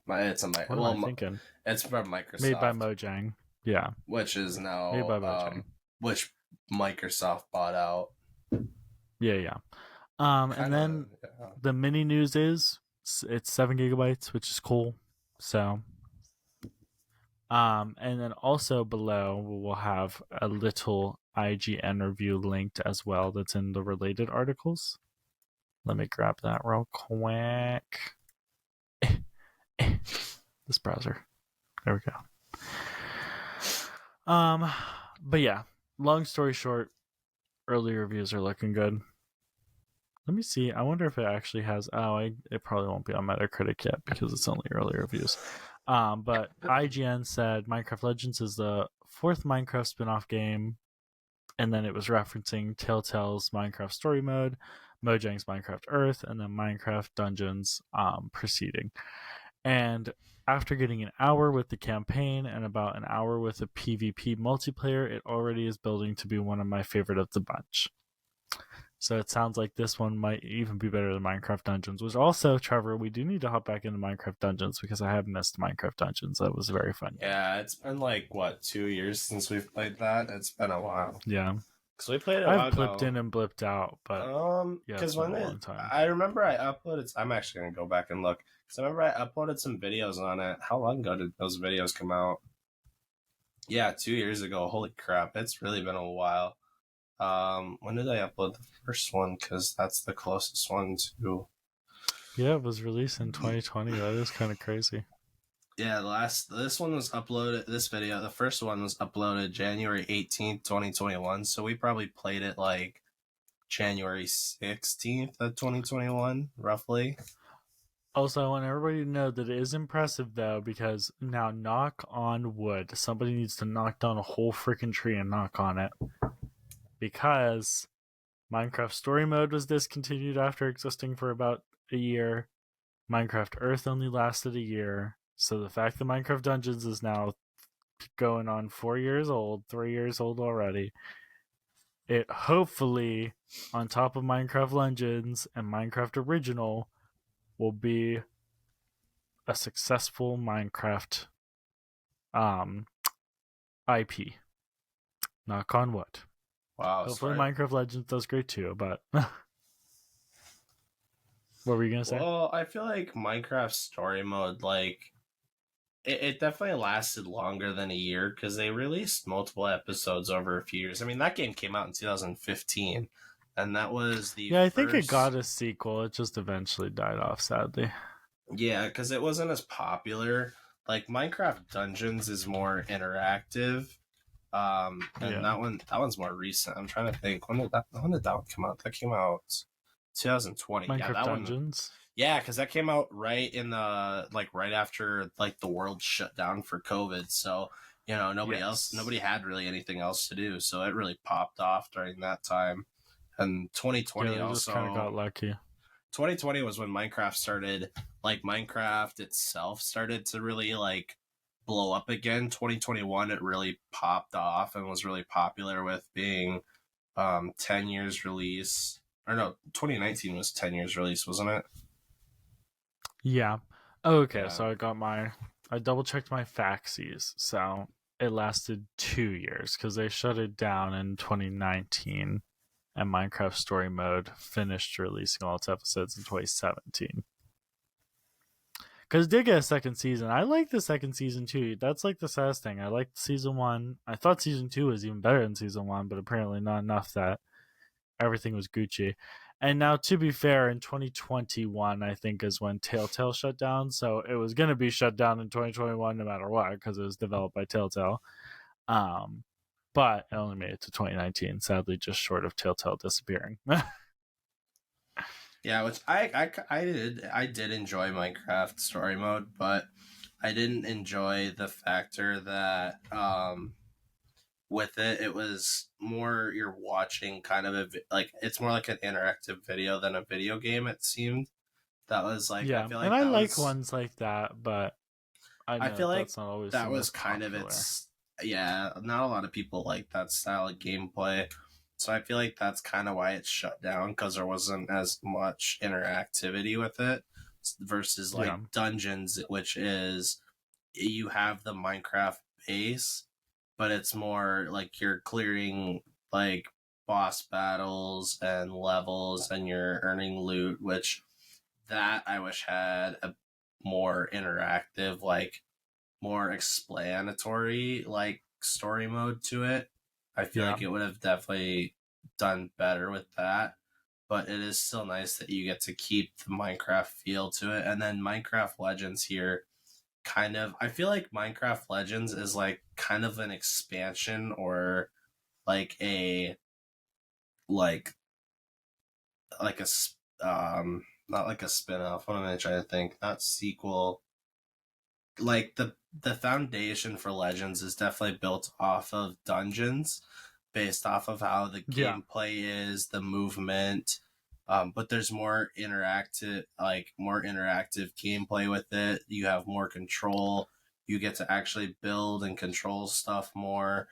it's a what am I thinking? it's from Made by Microsoft, Mojang. Yeah, which is made by now Mojang. which Microsoft bought out. Yeah, yeah. And Kind of, then yeah. the mini news is it's 7 GB, which is cool. So, and then also below we'll have a little IGN review linked as well. That's in the related articles. Let me grab that real quick. This browser. There we go. But yeah, long story short, early reviews are looking good. Let me see. I wonder if it actually has. It probably won't be on Metacritic yet because it's only early reviews. But IGN said Minecraft Legends is the fourth Minecraft spin-off game, and then it was referencing Telltale's Minecraft Story Mode, Mojang's Minecraft Earth, and then Minecraft Dungeons preceding. And after getting an hour with the campaign and about an hour with the PvP multiplayer, it already is building to be one of my favorite of the bunch. So it sounds like this one might even be better than Minecraft Dungeons, which also, Trevor, we do need to hop back into Minecraft Dungeons because I have missed Minecraft Dungeons. That was a very fun game. Yeah, it's been like what 2 years since we've played that. It's been a while. Yeah. Because we played it a I've while blipped ago. in and blipped out, but yeah, it's Because been a long time. I remember I uploaded. I'm actually gonna go back and look. Because I remember I uploaded some videos on it. How long ago did those videos come out? Yeah, 2 years ago. Holy crap! It's really been a while. When did I upload the first one? Because that's the closest one to. Yeah, it was released in 2020. That is kind of crazy. Yeah, this one was uploaded. This video, the first one was uploaded January 18th, 2021. So we probably played it like January 16th of 2021, roughly. Also, I want everybody to know that it is impressive, though, because now, knock on wood, somebody needs to knock down a whole freaking tree and knock on it. Because Minecraft Story Mode was discontinued after existing for about a year. Minecraft Earth only lasted a year. So the fact that Minecraft Dungeons is now going on 4 years old, 3 years old already, it hopefully, on top of Minecraft Legends and Minecraft Original, will be a successful Minecraft IP. Knock on wood. Wow. Hopefully Minecraft Legends does great too, but what were you gonna say? Well, I feel like Minecraft story mode, like it definitely lasted longer than a year because they released multiple episodes over a few years. I mean, that game came out in 2015, and that was the Yeah, I think it first. got a sequel. It just eventually died off, sadly. Yeah, because it wasn't as popular. Like Minecraft Dungeons is more interactive, and Yeah. that one's more recent. I'm trying to think when did that one come out? That came out 2020. Yeah, Minecraft that one. Dungeons. Yeah, because that came out right in the like right after like the world shut down for COVID. So nobody Yes. had really anything else to do. So it really popped off during that time. And Yeah, 2020 they just kind of also. got lucky. 2020 was when Minecraft started. Like Minecraft itself started to really like blow up again. 2021 it really popped off and was really popular with being 10 years release. Or no, 2019 was 10 years release, wasn't it? Yeah. Okay, Yeah. so I double checked my faxies. So it lasted 2 years because they shut it down in 2019, and Minecraft Story Mode finished releasing all its episodes in 2017. Because it did get a second season. I like the second season too. That's like the saddest thing. I liked season one. I thought season two was even better than season one, but apparently not enough that everything was Gucci. And now, to be fair, in 2021, I think is when Telltale shut down. So it was going to be shut down in 2021 no matter what because it was developed by Telltale. Um, but it only made it to 2019, sadly, just short of Telltale disappearing. Yeah, which I did enjoy Minecraft story mode, but I didn't enjoy the factor that with it was more you're watching kind of like it's more like an interactive video than a video game. It seemed that was like I Yeah, feel and like I that like was ones like that, but I I know feel that like that's not always that the was most kind of popular. its yeah. Not a lot of people like that style of gameplay. So I feel like that's kind of why it's shut down because there wasn't as much interactivity with it versus Yeah, like Dungeons, which is you have the Minecraft base, but it's more like you're clearing like boss battles and levels and you're earning loot, which that I wish had a more interactive, like more explanatory like story mode to it. I feel yeah, like it would have definitely done better with that. But it is still nice that you get to keep the Minecraft feel to it. And then Minecraft Legends here kind of I feel like Minecraft Legends is like kind of an expansion or like a like like a not like a spin-off. What am I trying to think? Not sequel. Like the foundation for Legends is definitely built off of Dungeons, based off of how the yeah, gameplay is, the movement. But there's more interactive gameplay with it. You have more control. You get to actually build and control stuff more,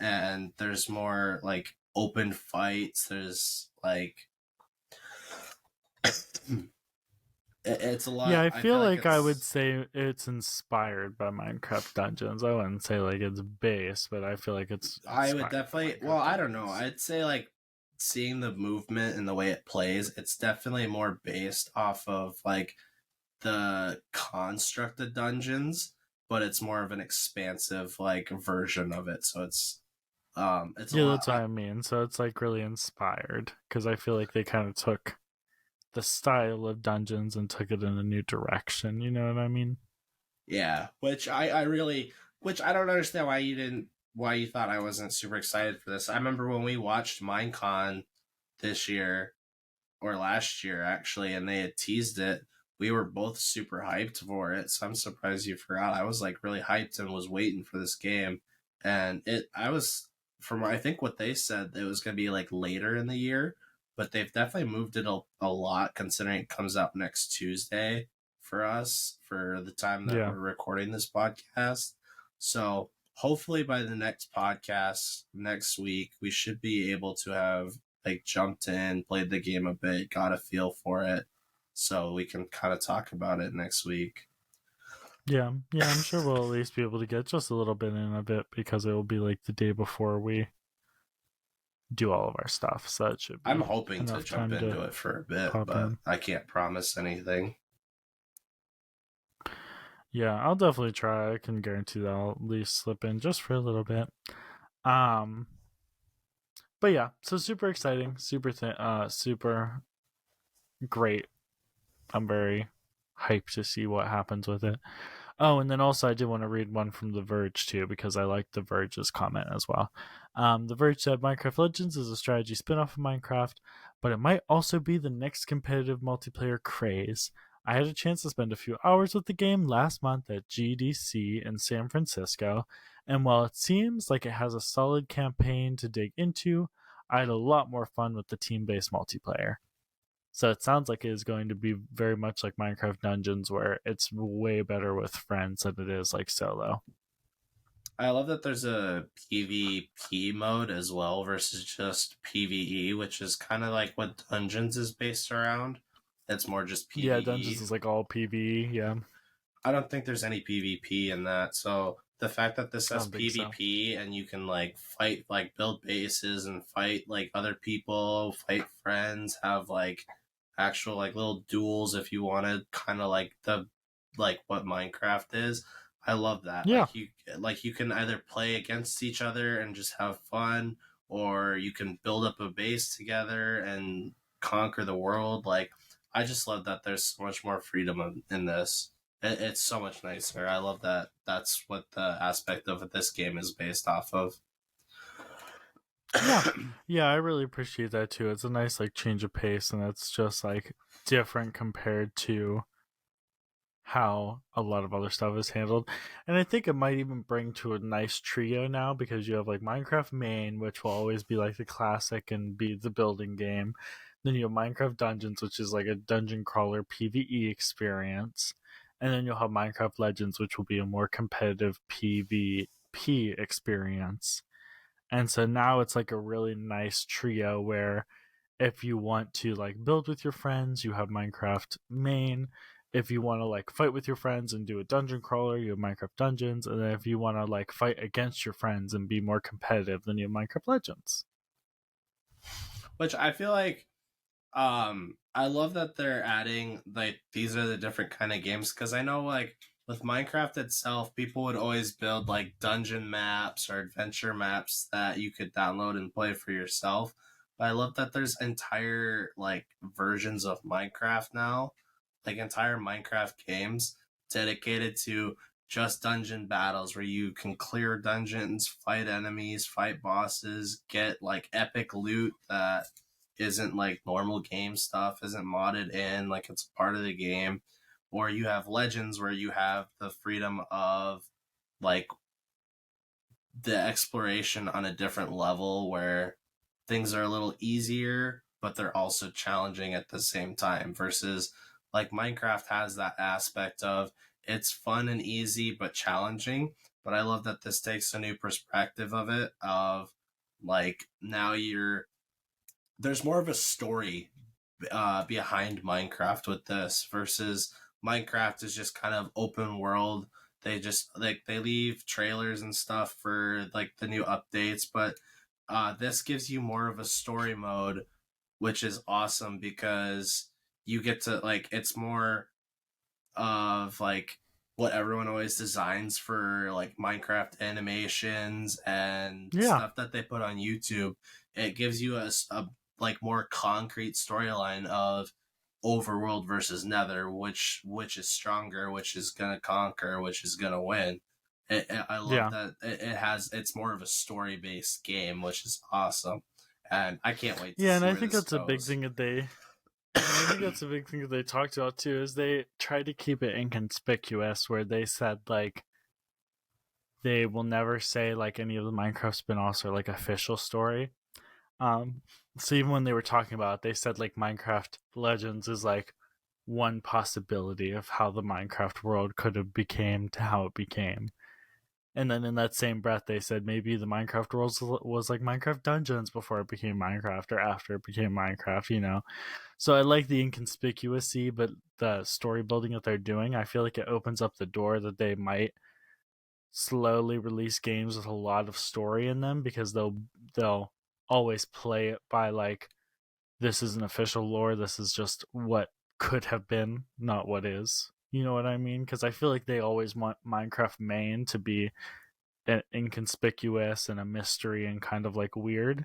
and there's more like open fights. There's like it's a yeah. lot. I I feel feel like like I would it's say it's inspired by Minecraft Dungeons. I wouldn't say like it's based, but I feel like it's I would inspired by definitely. Well, Minecraft I don't know. Dungeons. I'd say like seeing the movement and the way it plays, it's definitely more based off of like the construct of dungeons, but it's more of an expansive like version of it. So it's a Yeah, lot. that's what I mean. So it's like really inspired because I feel like they kind of took the style of dungeons and took it in a new direction. You know what I mean? Yeah, which I really, which I don't understand why you thought I wasn't super excited for this. I remember when we watched Minecon this year or last year actually, and they had teased it. We were both super hyped for it, so I'm surprised you forgot. I was like really hyped and was waiting for this game, and I was from I think what they said it was going to be like later in the year, but they've definitely moved it a lot considering it comes out next Tuesday for us for the time that Yeah. we're recording this podcast. So hopefully by the next podcast next week, we should be able to have like jumped in, played the game a bit, got a feel for it, so we can kind of talk about it next week. Yeah, yeah, I'm sure we'll at least be able to get just a little bit in a bit because it will be like the day before we do all of our stuff. So it should I'm be hoping to enough jump time into to it for a bit, pop but in. I can't promise anything. Yeah, I'll definitely try. I can guarantee that I'll at least slip in just for a little bit. Um, but yeah, so super exciting, super great. I'm very hyped to see what happens with it. Oh, and then also I did want to read one from The Verge too, because I liked The Verge's comment as well. The Verge said Minecraft Legends is a strategy spin-off of Minecraft, but it might also be the next competitive multiplayer craze. I had a chance to spend a few hours with the game last month at GDC in San Francisco, and while it seems like it has a solid campaign to dig into, I had a lot more fun with the team-based multiplayer. So it sounds like it is going to be very much like Minecraft Dungeons, where it's way better with friends than it is like solo. I love that there's a PvP mode as well versus just PvE, which is kind of like what Dungeons is based around. It's more just Yeah, Dungeons PvE. is like all PvE. Yeah, I don't think there's any PvP in that. So the fact that this I has don't think so. PvP and you can like fight, like build bases and fight like other people, fight friends, have like actual like little duels if you wanted, kind of like the like what Minecraft is. I love that. Yeah, Like you can either play against each other and just have fun, or you can build up a base together and conquer the world. Like I just love that there's so much more freedom in this. It's so much nicer. I love that. That's what the aspect of this game is based off of. yeah, yeah. I really appreciate that too. It's a nice like change of pace, and it's just like different compared to how a lot of other stuff is handled. And I think it might even bring to a nice trio now, because you have like Minecraft main, which will always be like the classic and be the building game. Then you have Minecraft Dungeons, which is like a dungeon crawler PvE experience. And then you'll have Minecraft Legends, which will be a more competitive PvP experience. And so now it's like a really nice trio where if you want to like build with your friends, you have Minecraft main. If you want to like fight with your friends and do a dungeon crawler, you have Minecraft Dungeons. And then if you want to like fight against your friends and be more competitive, then you have Minecraft Legends. Which I feel like I love that they're adding like these are the different kind of games, because I know like with Minecraft itself, people would always build like dungeon maps or adventure maps that you could download and play for yourself. But I love that there's entire like versions of Minecraft now, like entire Minecraft games dedicated to just dungeon battles where you can clear dungeons, fight enemies, fight bosses, get like epic loot that isn't like normal game stuff, isn't modded in, like it's part of the game. Or you have Legends where you have the freedom of like the exploration on a different level where things are a little easier, but they're also challenging at the same time. Versus like Minecraft has that aspect of it's fun and easy but challenging. But I love that this takes a new perspective of it, of like now you're there's more of a story behind Minecraft with this versus Minecraft is just kind of open world. They just like they leave trailers and stuff for like the new updates, but this gives you more of a story mode, which is awesome because you get to like it's more of like what everyone always designs for like Minecraft animations and Yeah. stuff that they put on YouTube. It gives you a like more concrete storyline of overworld versus nether, which is stronger, which is gonna conquer, which is gonna win. I love Yeah. that it's more of a story based game, which is awesome, and I can't wait to Yeah, and see I where think this that's a big goes. thing that they and I think that's a big thing that they talked about too, is they try to keep it inconspicuous, where they said like they will never say like any of the Minecraft spin-offs are like official story. Um, so even when they were talking about it, they said like Minecraft Legends is like one possibility of how the Minecraft world could have became to how it became. And then in that same breath, they said maybe the Minecraft world was like Minecraft Dungeons before it became Minecraft or after it became Minecraft, you know? So I like the inconspicuously, but the story building that they're doing, I feel like it opens up the door that they might slowly release games with a lot of story in them, because they'll always play it by like, this is an official lore, this is just what could have been, not what is. You know what I mean? Because I feel like they always want Minecraft main to be inconspicuous and a mystery and kind of like weird.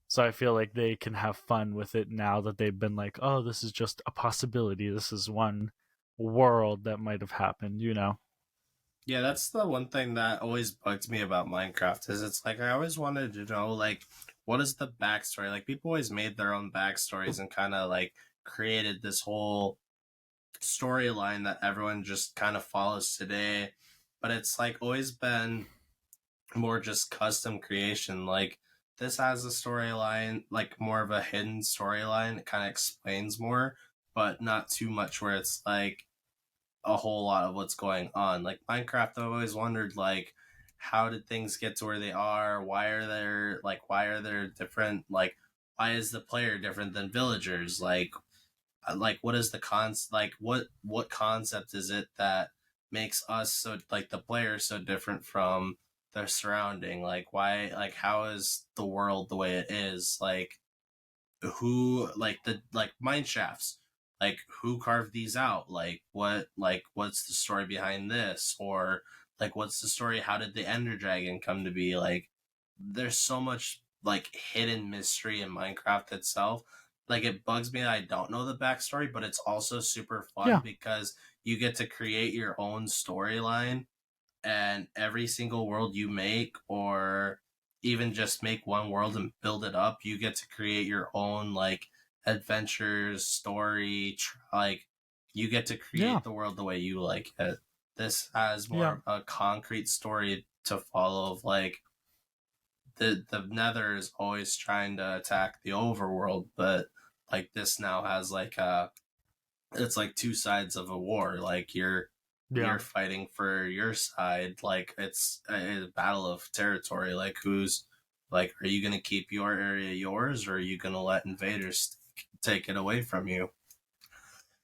So I feel like they can have fun with it now that they've been like, oh, this is just a possibility. This is one world that might have happened, you know? Yeah, that's the one thing that always bugged me about Minecraft is it's like I always wanted to know like what is the backstory? Like people always made their own backstories and kind of like created this whole storyline that everyone just kind of follows today. But it's like always been more just custom creation. Like this has a storyline, like more of a hidden storyline. It kind of explains more, but not too much where it's like a whole lot of what's going on. Like Minecraft, I've always wondered like how did things get to where they are? Why are there different like why is the player different than villagers? Like what is the like what concept is it that makes us so like the player so different from their surrounding? Like why like how is the world the way it is? Who like the like mine shafts, like who carved these out, like what's the story behind this, or like what's the story, how did the ender dragon come to be? Like there's so much like hidden mystery in Minecraft itself. Like it bugs me that I don't know the backstory, but it's also super fun Yeah. because you get to create your own storyline, and every single world you make, or even just make one world and build it up, you get to create your own like adventures, story, like you get to Yeah. create the world the way you like it. This has Yeah. more of a concrete story to follow of like the nether is always trying to attack the overworld, but like this now has like it's like two sides of a war. Like Yeah. you're fighting for your side. Like it's a battle of territory. Like who's like, are you gonna keep your area yours, or are you gonna let invaders take it away from you?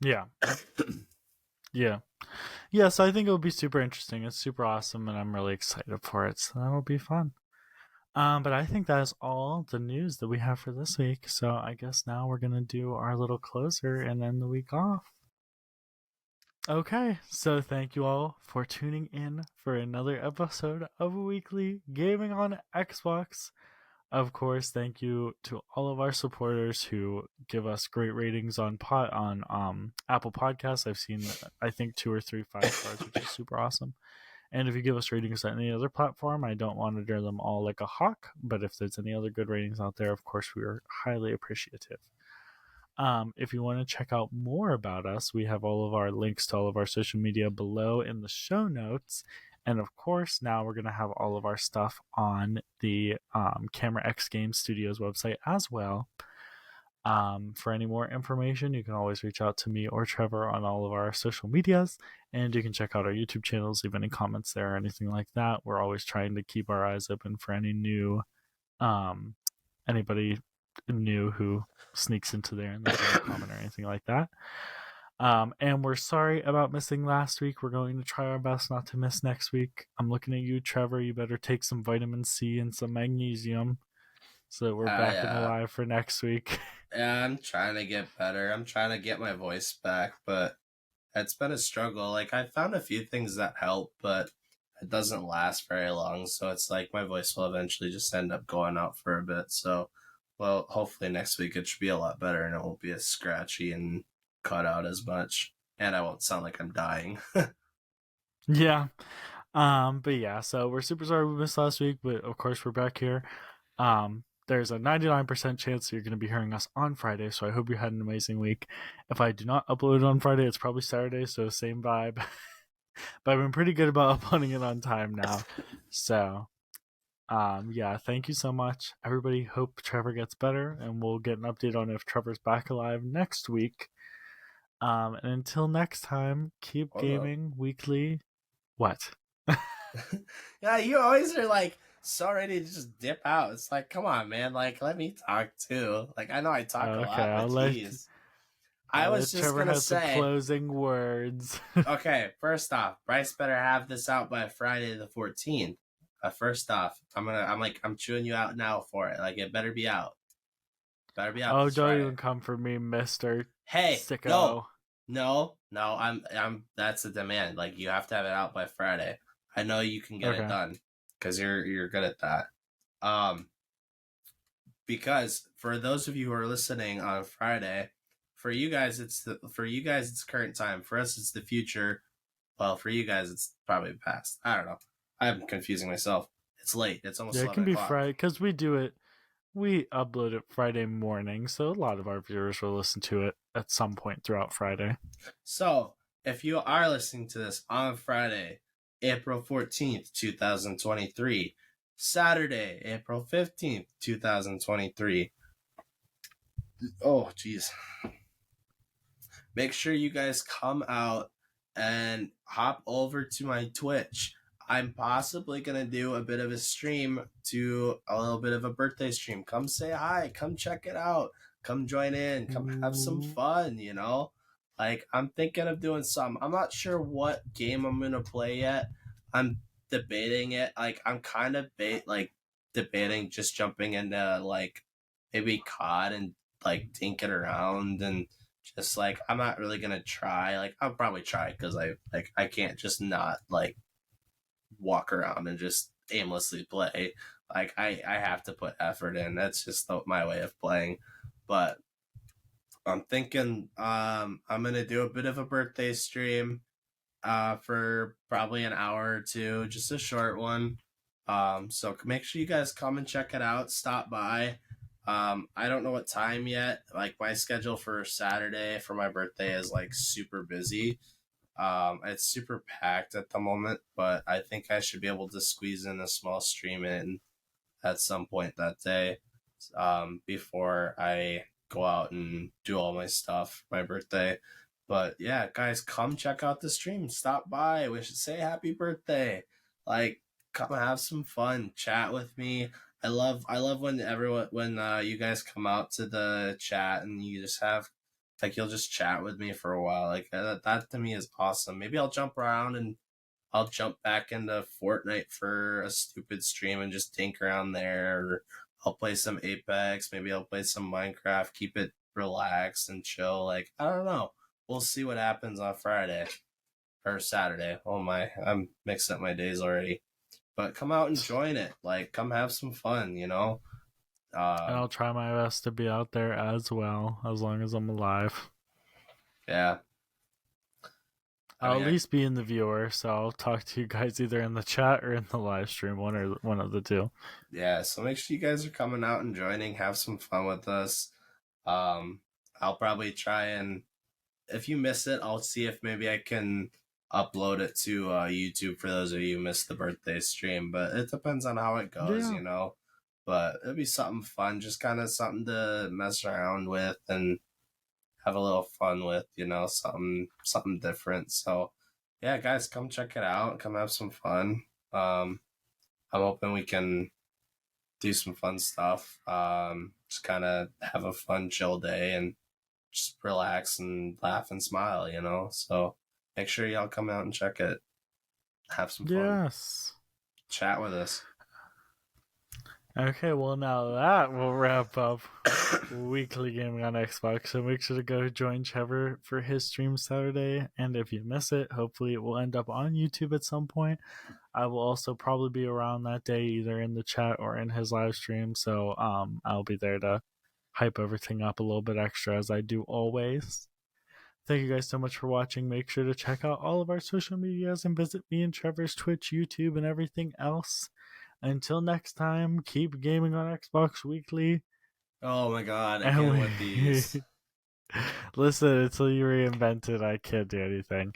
Yeah. Yeah. Yeah, so I think it'll be super interesting. It's super awesome and I'm really excited for it. So that'll be fun. But I think that is all the news that we have for this week. So I guess now we're gonna do our little closer and end the week off. Okay, so thank you all for tuning in for another episode of Weekly Gaming on Xbox. Of course, thank you to all of our supporters who give us great ratings on Apple Podcasts. I've seen I think 2 or 3 5 stars, which is super awesome. And if you give us ratings on any other platform, I don't monitor them all like a hawk, but if there's any other good ratings out there, of course, we are highly appreciative. If you want to check out more about us, we have all of our links to all of our social media below in the show notes. And of course, now we're going to have all of our stuff on the Camera X Game Studios website as well. For any more information, you can always reach out to me or Trevor on all of our social medias, and you can check out our YouTube channels, leave any comments there or anything like that. We're always trying to keep our eyes open for any new, um, anybody new who sneaks into there and there's any comment or anything like that. And we're sorry about missing last week. We're going to try our best not to miss next week. I'm looking at you, Trevor. You better take some vitamin C and some magnesium so that we're back and Yeah, alive for next week. yeah. I'm trying to get better. I'm trying to get my voice back, but it's been a struggle. Like I found a few things that help, but it doesn't last very long. So it's like my voice will eventually just end up going out for a bit. So, well, hopefully next week it should be a lot better and it won't be as scratchy and cut out as much, and I won't sound like I'm dying. Yeah. But yeah, so we're super sorry we missed last week, but of course we're back here. There's a 99% chance you're going to be hearing us on Friday, so I hope you had an amazing week. If I do not upload it on Friday, it's probably Saturday, so same vibe. But I've been pretty good about uploading it on time now. So, yeah, thank you so much. Everybody, hope Trevor gets better, and we'll get an update on if Trevor's back alive next week. And until next time, keep Hold up. gaming weekly. What? Yeah, you always are like so ready to just dip out. It's like, come on, man. Like, let me talk too. Like, I know I talk a Okay, lot, but geez. I I'll was let just Trevor gonna have some say, closing words. okay, first off, Bryce better have this out by Friday the 14th. First off, I'm chewing you out now for it. Like, it better be out. Better be out Oh, this don't Friday. even come for me, Mister Hey, Sicko. no. That's a demand. Like, you have to have it out by Friday. I know you can get it done because you're good at that. Because for those of you who are listening on Friday, for you guys it's current time. For us, it's the future. Well, for you guys, it's probably past. I don't know. I'm confusing myself. It's late. It's almost 11 it can be o'clock. Friday because we upload it Friday morning, so a lot of our viewers will listen to it at some point throughout Friday. So, if you are listening to this on Friday, April 14th, 2023, Saturday, April 15th, 2023. Oh, jeez. Make sure you guys come out and hop over to my Twitch. I'm possibly going to do a bit of a stream, to a little bit of a birthday stream. Come say hi. Come check it out. Come join in. Come have some fun, you know? Like, I'm thinking of doing something. I'm not sure what game I'm going to play yet. I'm debating it. Like, I'm kind of debating just jumping into, like, maybe COD and, like, tinking around and just, like, I'm not really going to try. Like, I'll probably try because I can't just not, like, walk around and just aimlessly play. Like, I have to put effort in. That's just my way of playing. But I'm thinking I'm gonna do a bit of a birthday stream for probably an hour or two, just a short one. So make sure you guys come and check it out. Stop by. I don't know what time yet. Like, my schedule for Saturday for my birthday is like super busy. It's super packed at the moment, but I think I should be able to squeeze in a small stream in at some point that day, before I go out and do all my stuff for my birthday. But yeah, guys, come check out the stream. Stop by. We should say happy birthday. Like, come have some fun. Chat with me. I love when you guys come out to the chat and you just have, like, you'll just chat with me for a while. Like, that to me is awesome. Maybe I'll jump around and I'll jump back into Fortnite for a stupid stream and just dink around there. Or I'll play some Apex. Maybe I'll play some Minecraft. Keep it relaxed and chill. Like, I don't know. We'll see what happens on Friday or Saturday. Oh my, I'm mixing up my days already. But come out and join it. Like, come have some fun, you know? And I'll try my best to be out there as well, as long as I'm alive. Yeah. I'll at least be in the viewer, so I'll talk to you guys either in the chat or in the live stream, one of the two. Yeah, so make sure you guys are coming out and joining, have some fun with us. I'll probably try and, if you miss it, I'll see if maybe I can upload it to YouTube for those of you who missed the birthday stream, but it depends on how it goes, you know? But it'll be something fun, just kind of something to mess around with and have a little fun with, you know, something different. So yeah, guys, come check it out. Come have some fun. I'm hoping we can do some fun stuff. Just kind of have a fun, chill day and just relax and laugh and smile, you know? So make sure y'all come out and check it. Have some fun. Yes. Chat with us. Okay, well, now that will wrap up weekly gaming on Xbox. So make sure to go join Trevor for his stream Saturday. And if you miss it, hopefully it will end up on YouTube at some point. I will also probably be around that day, either in the chat or in his live stream. So I'll be there to hype everything up a little bit extra, as I do always. Thank you guys so much for watching. Make sure to check out all of our social medias and visit me and Trevor's Twitch, YouTube, and everything else. Until next time, keep gaming on Xbox Weekly. Oh my god, again with these. Listen, until you reinvent it, I can't do anything.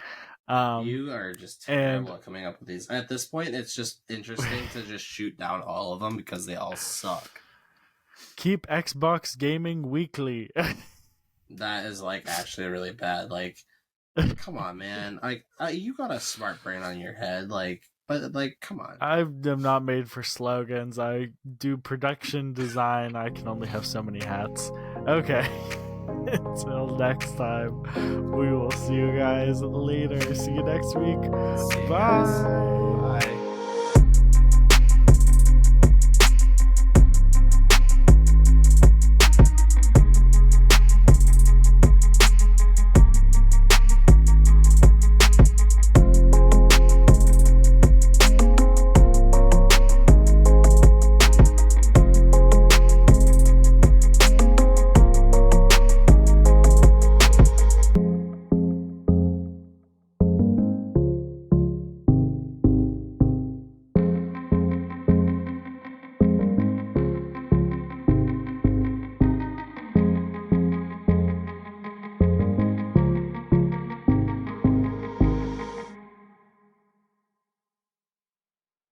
You are just terrible at coming up with these. At this point, it's just interesting to just shoot down all of them because they all suck. Keep Xbox gaming weekly. That is, like, actually really bad. Like, come on, man. Like, you got a smart brain on your head. Like, but, like, come on. I am not made for slogans. I do production design. I can only have so many hats. Okay. Until next time, we will see you guys later. See you next week. Bye. Bye.